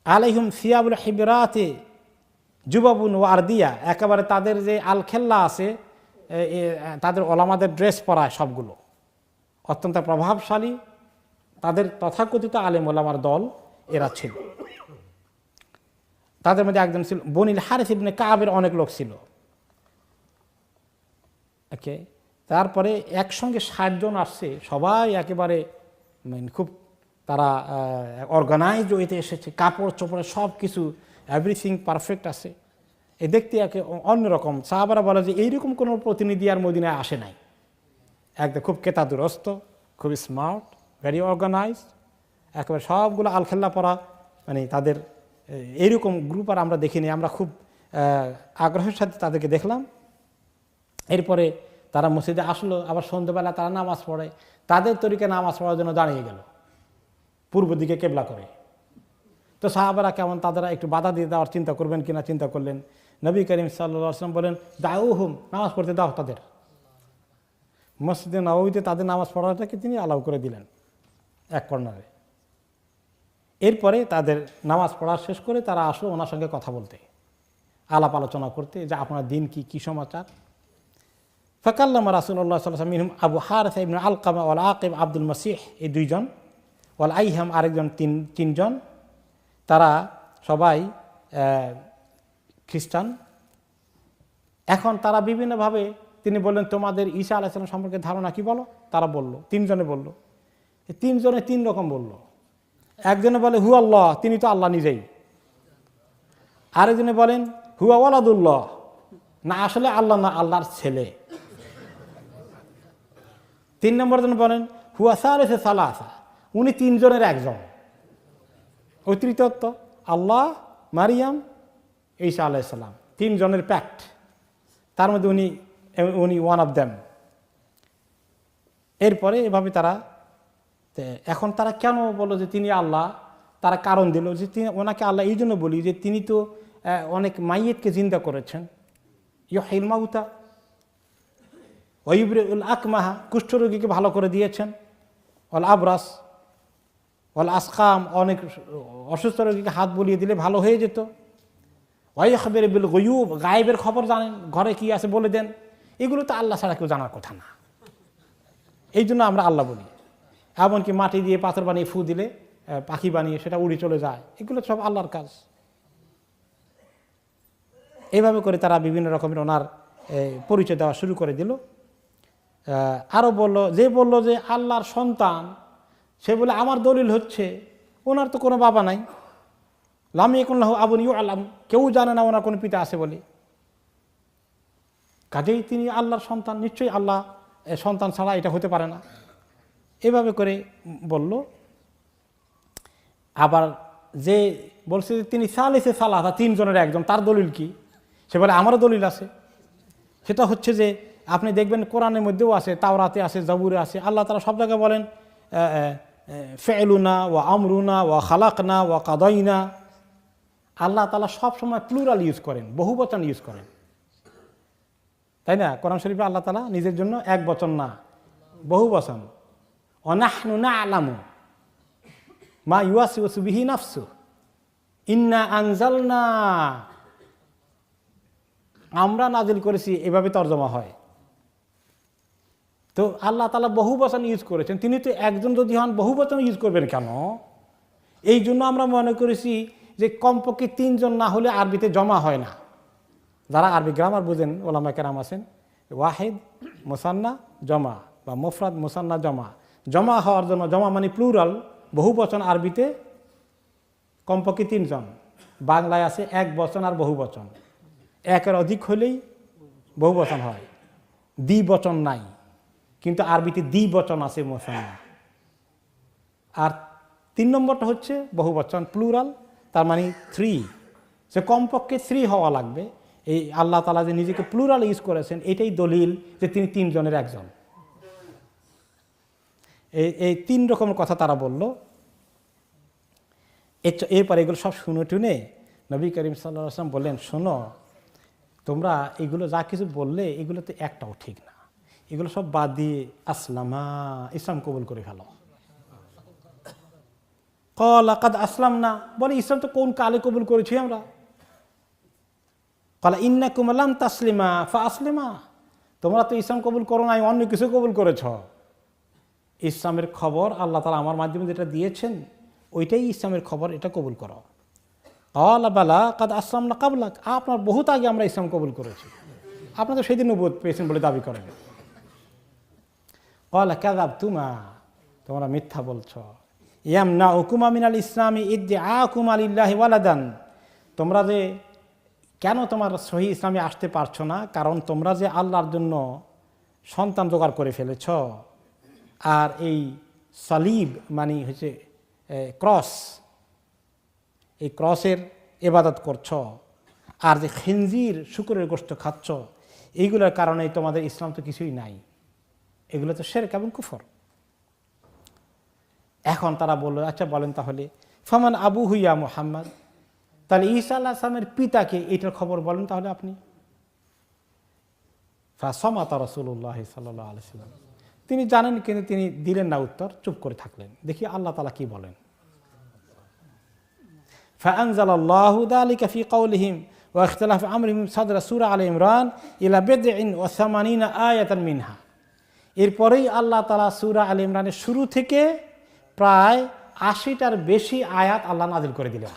আলাইহিম সিয়াবুল হিবরাতে জুবাবুন ওয়া আরদিয়া, একেবারে তাদের যে আলখেল্লা আছে, তাদের ওলামাদের ড্রেস পরায় সবগুলো, অত্যন্ত প্রভাবশালী, তাদের তথাকথিত আলেম ওলামার দল এরা ছিল। তাদের মধ্যে একজন ছিল বনিল হারিস ইবনে কাবের, অনেক লোক ছিল। ওকে, তারপরে একসঙ্গে ৬০ জন আসছে, সবাই একেবারে খুব তারা অর্গানাইজড ওয়েতে এসেছে, কাপড় চোপড়ে সব কিছু এভরিথিং পারফেক্ট আছে। এ দেখতে একে অন্যরকম। সাহাবারা বলে যে এইরকম কোনো প্রতিনিধি আর মদিনায় আসে নাই, একদম খুব কেতাদুরস্ত, খুব স্মার্ট, ভেরি অর্গানাইজড, একেবারে সবগুলো আলখেল্লা পরা, মানে তাদের এইরকম গ্রুপ আর আমরা দেখিনি। আমরা খুব আগ্রহের সাথে তাদেরকে দেখলাম। এরপরে তারা মসজিদে আসলো, আবার সন্ধ্যাবেলা তারা নামাজ পড়ে, তাদের তরিকে নামাজ পড়ার জন্য দাঁড়িয়ে গেল পূর্ব দিকে কেবলা করে। তো সাহাবারা কেমন, তাদেরা একটু বাধা দিয়ে দেওয়ার চিন্তা করবেন কিনা চিন্তা করলেন। নবী করিম সাল্লাল্লাহু আলাইহি ওয়াসাল্লাম বলেন দাউহুম, নামাজ পড়তে দাও তাদের। মসজিদে নববীতে তাদের নামাজ পড়াটাকে তিনি অ্যালাউ করে দিলেন এক কর্নারে। এরপরে তাদের নামাজ পড়া শেষ করে তারা আসলো ওনার সঙ্গে কথা বলতে, আলাপ আলোচনা করতে, যে আপনার দিন কি সমাচার। ফাকাল্লামা রাসূলুল্লাহ সাল্লাল্লাহু আলাইহি ওয়াসাল্লাম মিনহুম আবু হারিসা ইবনে আলকামা ওয়াল আকিব আব্দুল মাসিহ, এই 2 জন, ওয়াল আইহাম আরেকজন, 3 জন। তারা সবাই খ্রিস্টান। এখন তারা বিভিন্নভাবে, তিনি বললেন তোমাদের ঈসা আলাইহিস সালাম সম্পর্কে ধারণা কি বলো। তারা বলল, 3 জনে বলল। 3 জনে 3 রকম বলল। একজনে বলে হু আল্লাহ, তিনি তো আল্লাহ নিজেই। আরেকজনে বলেন হুয়া ওয়ালাদুল্লাহ, না আসলে আল্লাহ না, আল্লাহর ছেলে। 3 নম্বর জন বলেন হুয়া সালেসে সালাসা, উনি 3 জনের একজন। ওই তৃতীয়ত্ব আল্লাহ, মারিয়াম, ঈসা আলাইহিস সালাম, 3 জনের প্যাক্ট, তার মধ্যে উনি ওয়ান অফ দ্যাম। এরপরে এভাবে তারা, এখন তারা কেন বললো যে তিনি আল্লাহ, তারা কারণ দিল যে ওনাকে আল্লাহ এই জন্য বলি যে তিনি তো অনেক মাইয়েতকে জিন্দা করেছেন, ইউহিল মাউতা ওয়া ইউবরিউল আকমাহা, কুষ্ঠরোগীকে ভালো করে দিয়েছেন, ওয়াল আবরাস ওয়াল আসকাম, অনেক অসুস্থ রোগীকে হাত বুলিয়ে দিলে ভালো হয়ে যেত, ওয়া ইয়াখবির বিল গায়ুব, গায়েবের খবর জানেন, ঘরে কি আছে বলে দেন। এগুলো তো আল্লাহ ছাড়া কেউ জানার কথা না, এই জন্য আমরা আল্লাহ বলি। এমনকি মাটি দিয়ে পাথর বানিয়ে ফু দিলে পাখি বানিয়ে সেটা উড়ে চলে যায়, এগুলো সব আল্লাহর কাজ। এইভাবে করে তারা বিভিন্ন রকমের ওনার পরিচয় দেওয়া শুরু করে দিল। আরও বলল যে আল্লাহর সন্তান, সে বলে আমার দলিল হচ্ছে ওনার তো কোনো বাবা নাই, লাম ইয়াকুন লাহু আবুন ইউআলাম, কেউ জানে না ওনার কোনো পিতা আছে বলে, কাজেই তিনি আল্লাহর সন্তান, নিশ্চয়ই আল্লাহ সন্তান ছাড়া এটা হতে পারে না। এভাবে করে বলল। আবার যে বলছে যে তিনি সালেসে সালাসা, 3 জনের একজন, তার দলিল কি? সে বলে আমারও দলিল আছে। সেটা হচ্ছে যে আপনি দেখবেন কোরআনের মধ্যেও আছে, তাওরাতে আছে, জাবুরে আছে, আল্লাহ তাআলা সব জায়গায় বলেন ফেলুনা ওয়া আমরুনা ওয়া খালাকনা ওয়া কাদাইনা। আল্লাহ তাআলা সবসময় প্লুরাল ইউজ করেন, বহুবচন ইউজ করেন, তাই না? কোরআন শরীফে আল্লাহ তাআলা নিজের জন্য এক বচন না, বহু বচন। অনাহনু না'লামু মা ইউওয়াসওয়াসু বিহি নাফসু ইন্না আনজালনা, আমরা নাজিল করেছি, এভাবে তর্জমা হয়। তো আল্লাহ তাআলা বহু বচন ইউজ করেছেন, তিনি তো একজন যদি হন বহু বচন ইউজ করবেন কেন? এই জন্য আমরা মনে করেছি যে কমপক্ষে 3 জন না হলে আরবিতে জমা হয় না। যারা আরবি গ্রামার বুঝেন ওলামা কেরাম আছেন, ওয়াহিদ মুসান্না জমা বা মুফরাদ মুসান্না জমা, জমা হওয়ার জন্য, জমা মানে প্লুরাল, বহু বচন আরবিতে কমপক্ষে 3 জন। বাংলায় আছে এক বচন আর বহু বচন, একের অধিক হলেই বহু বচন হয়, দ্বিবচন নাই, কিন্তু আরবিতে দ্বিবচন আছে মুসান্না। আর 3 নম্বরটা হচ্ছে বহু বচন প্লুরাল, তার মানে 3, সে কমপক্ষে 3 হওয়া লাগবে। এই আল্লাহ তাআলা যে নিজেকে প্লুরাল ইউজ করেছেন, এটাই দলিল যে তিনি 3 জনের একজন। এই 3 রকমের কথা তারা বলল। এরপরে এগুলো সব শুনে টুনে নবী করিম সাল্লাল্লাহু আলাইহি ওয়াসাল্লাম বললেন, শোনো তোমরা এগুলো যা কিছু বললে এগুলো তো একটাও ঠিক না, এগুলো সব বাদ দিয়ে আসলামা, ইসলাম কবুল করে ফেলো। ক্বালা কাদ আসলামনা, বলে ইসলাম তো কোন কালে কবুল করেছি আমরা। ক্বালা ইন্নাকুম লাম তাসলিমা ফাআসলিমা, তোমরা তো ইসলাম কবুল করো নাই, অন্য কিছু কবুল করেছ। ইসলামের খবর আল্লাহ তাআলা আমার মাধ্যমে যেটা দিয়েছেন ওইটাই ইসলামের খবর, এটা কবুল করো। ক্বালা বালা কাদ আসলামনা ক্বাবলাক, আপনার বহুত আগে আমরা ইসলাম কবুল করেছি, আপনারা তো সেদিন নবুয়ত পেয়েছেন বলে দাবি করেন। ক্বালা কাযাবতুমা, তোমরা মিথ্যা বলছো। ইয়ামনাউকুমা মিনাল ইসলামি ইদআকুমা লিল্লাহি ওয়ালাদান, তোমরা যে কেন তোমার সহি ইসলামে আসতে পারছো না, কারণ তোমরা যে আল্লাহর জন্য সন্তান জোগাড় করে ফেলেছ, আর এই সালিব মানে হচ্ছে ক্রস, এই ক্রসের ইবাদত করছ, আর যে খিনজির শুকরের গোশত খাচ্ছ, এইগুলোর কারণে তোমাদের ইসলাম তো কিছুই নাই, এগুলো তো শিরক এবং কুফর। এখন তারা বলল, আচ্ছা বলেন তাহলে ফামান আবু হুইয়া মুহাম্মদ, তাহলে ঈসা আলাইহিস সালামের পিতাকে এটার খবর বলেন তাহলে আপনি। ফাসামাতা রাসূলুল্লাহ সাল্লাল্লাহু আলাইহি ওয়াসাল্লাম, তিনি জানেন কিন্তু তিনি দিলেন না উত্তর, চুপ করে থাকলেন। দেখি আল্লাহ তাআলা কি বলেন। ফাআনজালাল্লাহু যালিকা ফি কওলিহিম ওয়া ইখতিলাফি আমরিহিম সাদরা সূরা আলে ইমরান ইলা বিদইন ওয়া 80 আয়াতান মিনহা, এরপরেই আল্লাহ তাআলা সূরা আলে ইমরানের শুরু থেকে প্রায় 80টার বেশি আয়াত আল্লাহ নাজিল করে দিলেন।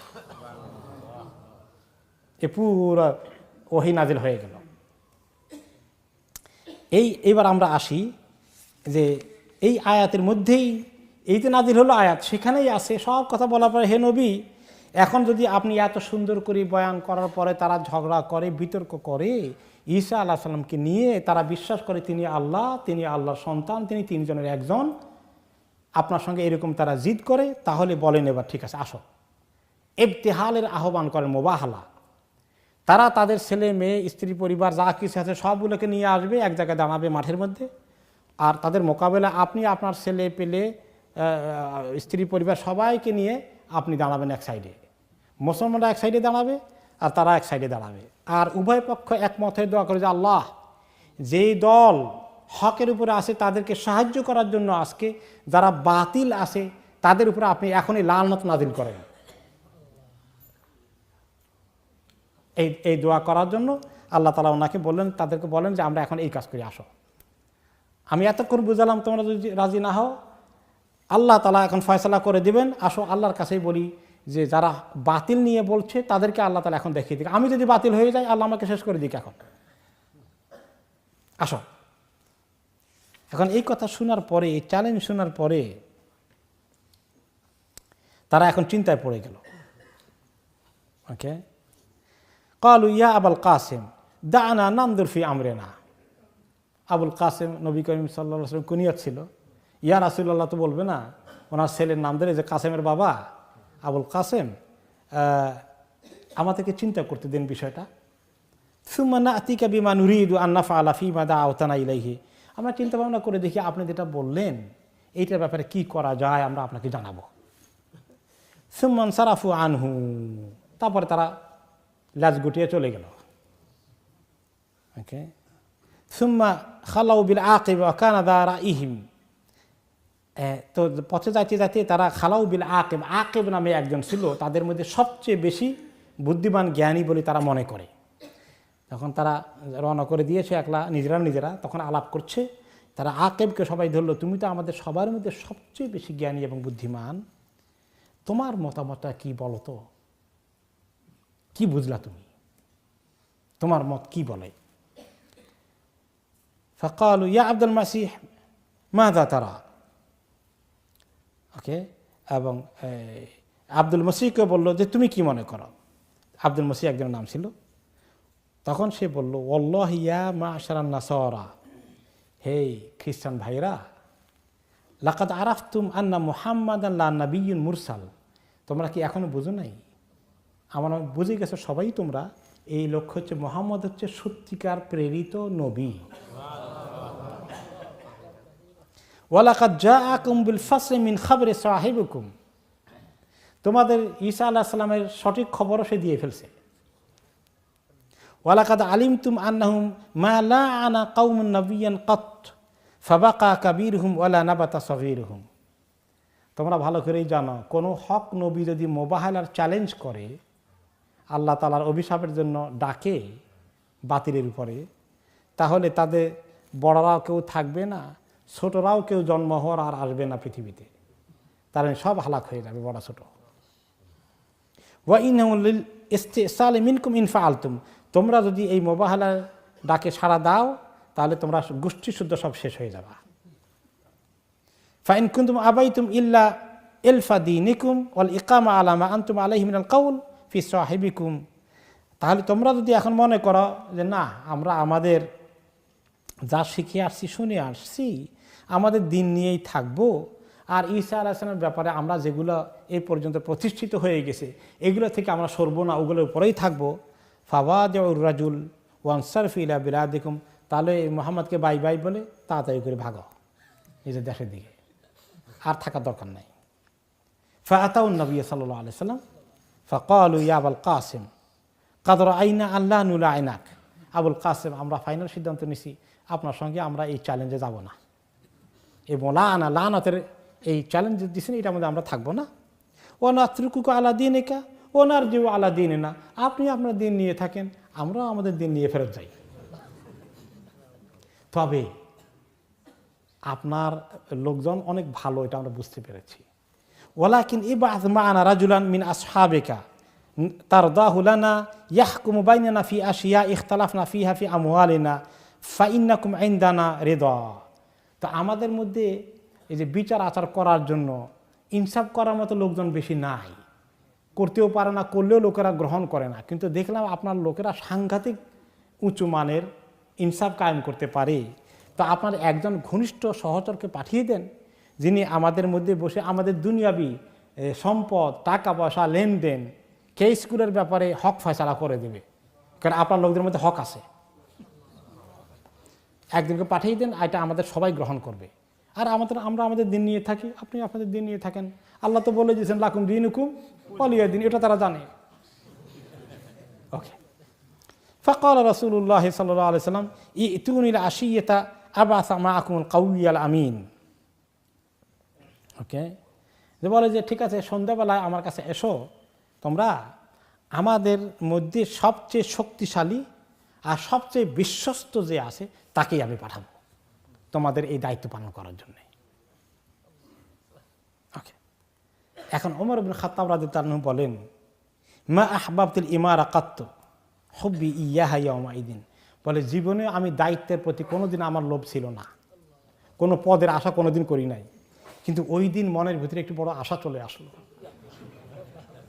এ পুরো ওহী নাজিল হয়ে গেল। এইবার আমরা আসি যে এই আয়াতের মধ্যেই এই যে নাজিল হলো আয়াত, সেখানেই আছে সব কথা বলার পরে, হে নবী এখন যদি আপনি এত সুন্দর করে বয়ান করার পরে তারা ঝগড়া করে, বিতর্ক করে, ঈসা আলাইহিস সালামকে নিয়ে তারা বিশ্বাস করে তিনি আল্লাহ, তিনি আল্লাহর সন্তান, তিনি তিনজনের একজন, আপনার সঙ্গে এরকম তারা জিদ করে, তাহলে বলেন এবার ঠিক আছে আসো। ইবতিহালের আহ্বান করেন, মুবাহালা। তারা তাদের ছেলে মেয়ে স্ত্রী পরিবার যা কিছু আছে সবগুলোকে নিয়ে আসবে, এক জায়গায় দাঁড়াবে মাঠের মধ্যে, আর তাদের মোকাবেলা আপনি আপনার ছেলে পেলে স্ত্রী পরিবার সবাইকে নিয়ে আপনি দাঁড়াবেন এক সাইডে, মুসলমানরা এক সাইডে দাঁড়াবে আর তারা এক সাইডে দাঁড়াবে। আর উভয় পক্ষ একমত হয়ে দোয়া করে যে আল্লাহ, যেই দল হকের উপরে আছে তাদেরকে সাহায্য করার জন্য আজকে যারা বাতিল আছে তাদের উপরে আপনি এখনই লানত নাজিল করেন। এই দোয়া করার জন্য আল্লাহ তাআলা ওনাকে বললেন, তাদেরকে বলেন যে আমরা এখন এই কাজ করি, আসো। আমি এতক্ষণ বুঝালাম, তোমরা যদি রাজি না হও আল্লাহ তাআলা এখন ফয়সালা করে দিবেন, আসো আল্লাহর কাছেই বলি যে যারা বাতিল নিয়ে বলছে তাদেরকে আল্লাহ তাআলা এখন দেখিয়ে দিক। আমি যদি বাতিল হয়ে যাই আল্লাহ আমাকে শেষ করে দিক, এখন আসো। এখন এই কথা শোনার পরে, এই চ্যালেঞ্জ শোনার পরে তারা এখন চিন্তায় পড়ে গেল। ওকে, ক্বালু ইয়া আবুল কাসিম দা'না নানজুর ফি আমরিনা। আবুল কাসিম নবী করিম সাল্লাল্লাহু আলাইহি ওয়াসাল্লাম কুনিয়াত ছিল, ইয়া রাসূলুল্লাহ তো বলবে না, ওনার ছেলের নাম ধরে যে কাসেমের বাবা আবুল কাসেম, আমাদেরকে চিন্তা করতে দিন বিষয়টা। সুম্মা না'তিকা বিমা নুরিদু আন নাফআলা ফীমা দা'আওতানা ইলাইহি, আমরা চিন্তা ভাবনা করে দেখি আপনি যেটা বললেন এইটার ব্যাপারে কি করা যায়, আমরা আপনাকে জানাবো। সুম্মা ইনসারাফু আনহু, তারপরে তারা লাজ গুটিয়ে চলে গেল। ওকে, সুম্মা খালাউ বিল আকিব ওয়া কানা দা রাইহিম, তো পথে যাইতে যাইতে তারা খালাউ বিল আকিব, আকিব নামে একজন ছিল তাদের মধ্যে সবচেয়ে বেশি বুদ্ধিমান জ্ঞানী বলে তারা মনে করে। তখন তারা রওনা করে দিয়েছে একলা নিজেরা, তখন আলাপ করছে তারা, আকিবকে সবাই ধরলো, তুমি তো আমাদের সবার মধ্যে সবচেয়ে বেশি জ্ঞানী এবং বুদ্ধিমান, তোমার মতামতটা কি বলো তো, কি বুঝলা তুমি, তোমার মত কি বলে? ফাকালু ইয়া আব্দুল মাসিহ মাযা তারা। ওকে, এবং আব্দুল মসিহকে বলল যে তুমি কি মনে করো। আব্দুল মসিহ একজনের নাম ছিল। তখন সে বলল ওয়াল্লাহি ইয়া মা'শারান নাসারা, হে খ্রিস্টান ভাইরা, লাকাদ আরাফতুম আন্না মুহাম্মাদান লা নাবিয়্যুন মুরসাল, তোমরা কি এখনো বুঝো নাই? আমার বুঝে গেছো সবাই তোমরা, এই লক্ষ্য হচ্ছে মুহাম্মদ হচ্ছে সত্যিকার প্রেরিত নবী। ওয়ালাকাদ জাআকুম বিল ফাসলি মিন খাবরি সাহিবিকুম, তোমাদের ঈসা আলাইহিস সালামের সঠিক খবরও সে দিয়ে ফেলছে। ওয়ালাকাদ আলিমতুম আন্নাহুম মা লা আনা কওমুন নাবিয়্যান কাত ফাবাকা কাবীরুহুম ওয়ালা নাবাতা সগীরুহুম, তোমরা ভালো করেই জানো কোনো হক নবী যদি মুবাহালার চ্যালেঞ্জ করে, আল্লাহ তাআলার অভিশাপের জন্য ডাকে বাতিলের উপরে, তাহলে তাদের বড়রাও কেউ থাকবে না, ছোটরাও কেউ জন্ম হওয়ার আর আসবে না পৃথিবীতে, তারা সব হালাক হয়ে যাবে, বড় ছোট। ওয়া ইন্নাহু লিল ইসতিসালি মিনকুম ইন ফাআলতুম, তোমরা যদি এই মুবাহালার ডাকে সাড়া দাও তাহলে তোমরা গোষ্ঠী শুদ্ধ সব শেষ হয়ে যাবা। ফাইন কুনতুম আবাইতুম ইল্লা ইলফা দীনিকুম ওয়াল ইকামা আলা মা আনতুম আলাইহি মিনাল কাউল ফি সাহিবিকুম, তাহলে তোমরা যদি এখন মনে করো যে না, আমরা আমাদের যা শিখে আসছি, শুনে আসছি, আমাদের দিন নিয়েই থাকবো, আর ঈসা আলাইহিস সালামের ব্যাপারে আমরা যেগুলো এই পর্যন্ত প্রতিষ্ঠিত হয়ে গেছে এগুলো থেকে আমরা সরবো না, ওগুলোর উপরেই থাকবো। ফাওয়াদিউর রাজুল ওয়ানসারফি ইলা বিলাদিকুম, তাহলে এই মুহাম্মদকে বাই বাই বলে তাড়াতাড়ি করে ভাগো নিজের দেশের দিকে, আর থাকার দরকার নাই। ফাআতাউন নবী সাল্লাল্লাহু আলাইহি সাল্লাম ফাকালু ইয়া আবুল কাসিম কাদ রাআইনা আল্লা নুলাইনাক, আবুল কাসিম আমরা ফাইনাল সিদ্ধান্ত নিছি আপনার সঙ্গে আমরা এই চ্যালেঞ্জে যাব না, এই মোলানা লানাতের এই চ্যালেঞ্জ দিচ্ছেন এটার মধ্যে আমরা থাকবো না। ও নাতরুকুকা আলা দীনিকা ও নারজিউ আলা দীনিনা, আপনি আপনার দিন নিয়ে থাকেন, আমরাও আমাদের দিন নিয়ে ফেরত যাই। তবে আপনার লোকজন অনেক ভালো, এটা আমরা বুঝতে পেরেছি। ওয়ালাকিন ইবআথ মা'ানা রাজুলান মিন আসহাবিকা তারদাহু লানা ইয়াহকুমু বাইনানা ফি আশিয়া ইখতালাফনা ফিহা ফি আমওয়ালিনা ফাইন্নাকুম ইনদানা রিদা, তো আমাদের মধ্যে এই যে বিচার আচার করার জন্য ইনসাফ করার মতো লোকজন বেশি নাই, করতেও পারে না, করলেও লোকেরা গ্রহণ করে না। কিন্তু দেখলাম আপনার লোকেরা সাংঘাতিক উঁচু মানের ইনসাফ কায়েম করতে পারে, তো আপনার একজন ঘনিষ্ঠ সহচরকে পাঠিয়ে দেন, যিনি আমাদের মধ্যে বসে আমাদের দুনিয়াবি সম্পদ, টাকা পয়সা, লেনদেন, কেসগুলোর ব্যাপারে হক ফয়সালা করে দেবে, কারণ আপনার লোকদের মধ্যে হক আছে। একজনকে পাঠিয়ে দেন, এটা আমাদের সবাই গ্রহণ করবে। আর আমরা আমাদের দিন নিয়ে থাকি, আপনি আপনাদের দিন নিয়ে থাকেন। আল্লাহ তো বলে দিয়েছেন লাকুম দীনুকুম ওয়ালিয়া দীন, এটা তারা জানে। ওকে। ফাকাল রাসূলুল্লাহ সাল্লাল্লাহু আলাইহি ওয়াসাল্লাম ইতুনিল আশিয়াতা আবাসা মাআকুমুল কাউইয়াল আমিন। ওকে, যে বলে যে ঠিক আছে, সন্ধ্যাবেলায় আমার কাছে এসো, তোমরা আমাদের মধ্যে সবচেয়ে শক্তিশালী আর সবচেয়ে বিশ্বস্ত যে আছে তাকেই আমি পাঠাবো তোমাদের এই দায়িত্ব পালন করার জন্য। ওকে, এখন ওমর ইবনে খাত্তাব রাদিয়াল্লাহু আনহু বলেন, মা আহবাবতুল ইমারা কাত্তু হুব্বি ইয়াহা ইয়াউমাইদিন, বলে জীবনে আমি দায়িত্বের প্রতি কোনোদিন আমার লোভ ছিল না, কোনো পদের আশা কোনোদিন করি নাই, কিন্তু ওই দিন মনের ভিতরে একটু বড় আশা চলে আসলো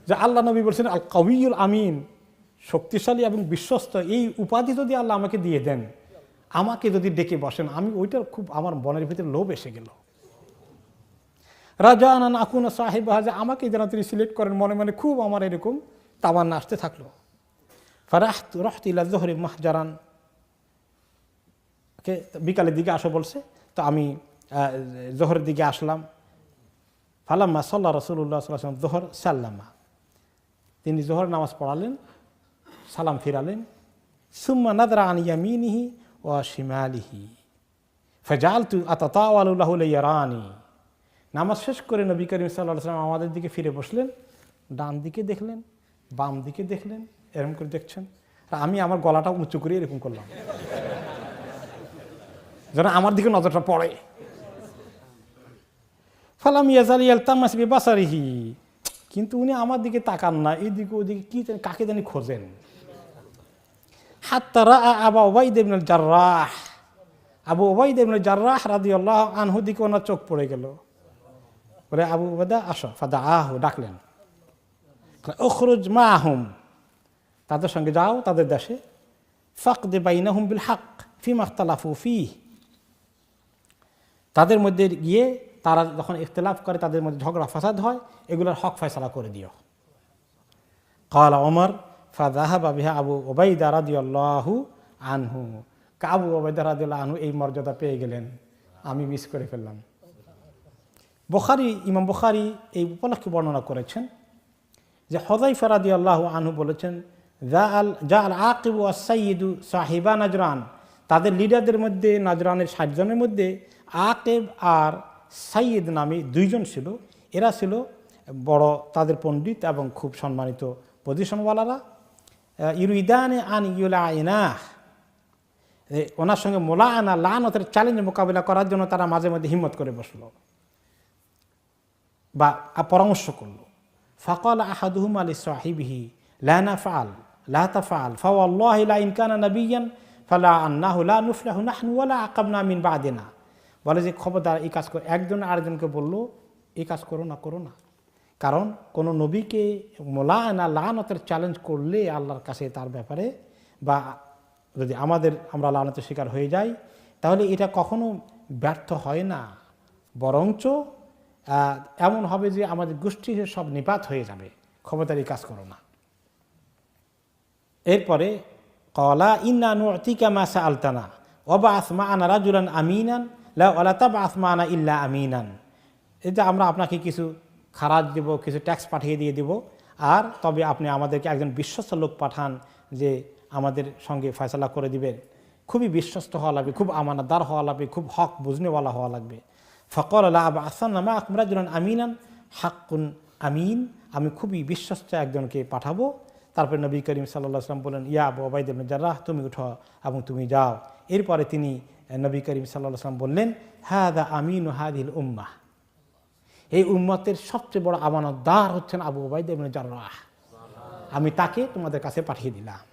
যে আল্লাহ নবী বলছেন আল কাউইয়ুল আমিন, শক্তিশালী এবং বিশ্বস্ত, এই উপাধি যদি আল্লাহ আমাকে দিয়ে দেন, আমাকে যদি ডেকে বসেন, আমি ওইটার খুব আমার মনের ভিতরে লোভ এসে গেল। রাজা আনান আকুনা সাহেব, যে আমাকে যেন তিনি সিলেক্ট করেন, মনে মনে খুব আমার এরকম তামান্না আসতে থাকলো। ফারাহতু রাহতু ইলা যুহরি মাহজারান, বিকালের দিকে আসো বলছে, তো আমি জোহরের দিকে আসলাম। ফালাম্মা সাল্লা রাসূলুল্লাহ সাল্লাল্লাহু আলাইহি ওয়াসাল্লাম জোহর সাল্লামা, তিনি জোহর নামাজ পড়ালেন, সালাম ফিরালেন। সুম্মা নাদরা আন ইয়ামিনিহি ওয়া শিমালিহি ফাজালতু আতাতাওয়ালু লাহু লিয়ারানি, নামাজ শেষ করে নবী করিম সাল্লাল্লাহু আলাইহি ওয়াসাল্লাম আমাদের দিকে ফিরে বসলেন, ডান দিকে দেখলেন, বাম দিকে দেখলেন, এরকম করে দেখছেন। আর আমি আমার গলাটা উঁচু করে এরকম করলাম যেন আমার দিকে নজরটা পড়ে। ফালাম ইয়াজাল ইয়ালতামাস বিবাসারিহি, কিন্তু উনি আমার দিকে তাকান না, এইদিকে ওইদিকে কি কাকে জানি খোঁজেন। হাত্তা রাআ আবু উবাইদা ইবনুল জাররাহ, আবু উবাইদা ইবনুল জাররাহ রাদিয়াল্লাহু আনহু দিকে ওনার চোখ পড়ে গেল। বলে আবু উবাইদা আসো, ফাদাআহু, ডাকলেন, উখরুজ মাআহুম, তাদের সঙ্গে যাও তাদের দেশে। ফাকদি বাইনাহুম বিল হক ফিমা ইখতালাফু ফীহ, তাদের মধ্যে গিয়ে তারা যখন ইখতিলাফ করে, তাদের মধ্যে ঝগড়া ফাসাদ হয়, এগুলোর হক ফয়সালা করে দিও। ক্বালা ওমর ফাযাহাবা বিহা আবু উবাইদা রাদিয়াল্লাহু আনহু, আবু উবাইদা রাদিয়াল্লাহু আনহু এই মর্যাদা পেয়ে গেলেন, আমি মিস করে ফেললাম। ইমাম বুখারী এই উপলক্ষে বর্ণনা করেছেন যে হুযায়ফা রাদিয়াল্লাহু আনহু বলেছেন, জাআল আকিবু ওয়াস সাইয়্যিদু সাহিবা নাজরান, তাদের লিডারদের মধ্যে, নাজরানের 60 জনের মধ্যে আকিব আর সাইয়্যিদ নামে 2 জন ছিল। এরা ছিল বড়, তাদের পণ্ডিত এবং খুব সম্মানিত পজিশনওয়ালারা। ইউরিদানে আন ইউলাইনাহ, ওনার সঙ্গে মোলায়না, লানতের চ্যালেঞ্জ মোকাবিলা করার জন্য তারা মাঝে মধ্যে হিম্মত করে বসলো বা পরামর্শ করলো। ফাকাল আহাদুহুম আলি সাহিবিহি লা নাফআল লা তাফআল ফাওয়াল্লাহি লা ইন কানা নাবিয়্যান ফালা আন্নাহু লা নুফলিহু নাহনু ওয়ালা আকাবনা মিন বাদিনা, বলে যে খবরদার এই কাজ করে, একজন আরেকজনকে বললো এই কাজ করো না, কারণ কোনো নবীকে মোলায়না, লানতের চ্যালেঞ্জ করলে আল্লাহর কাছে তার ব্যাপারে, বা যদি আমরা লানতের শিকার হয়ে যাই, তাহলে এটা কখনো ব্যর্থ হয় না, বরঞ্চ এমন হবে যে আমাদের গোষ্ঠীর সব নিপাত হয়ে যাবে, খবরদার এই কাজ করো না। এরপরে ক্বালা ইন্না নু'তিকা মা সাআলতানা ওয়াবআস মা'ানা রাজুলান আমিনান লা ওয়ালা তাবআস মা'ানা ইল্লা আমিনান, এই যে আমরা আপনাকে কিছু খারাজ দেব, কিছু ট্যাক্স পাঠিয়ে দিয়ে দেব, আর তবে আপনি আমাদেরকে একজন বিশ্বস্ত লোক পাঠান যে আমাদের সঙ্গে ফয়সালা করে দিবেন, খুবই বিশ্বস্ত হওয়া লাগবে, খুব আমানতদার হওয়া লাগবে, খুব হক বুঝনেওয়ালা হওয়া লাগবে। ফাকালা লা আবআসান্না মা'আকুম রাজুলান আমিনান হাক্কুন আমিন, আমি খুবই বিশ্বস্ত একজনকে পাঠাবো। তারপরে নবী করিম সাল্লাল্লাহু আলাইহি ওয়াসাল্লাম বলেন, ইয়া আবু উবাইদা ইবনে জাররাহ, তুমি উঠো এবং তুমি যাও। এরপরে তিনি নবী করিম সাল্লাল্লাহু আলাইহি ওয়াসাল্লাম বললেন, হাযা আমিনু হাযিহিল উম্মাহ, এই উম্মতের সবচেয়ে বড় আমানতদার হচ্ছেন আবু উবাইদা ইবনে জাররাহ, আমি তাকে তোমাদের কাছে পাঠিয়ে দিলাম।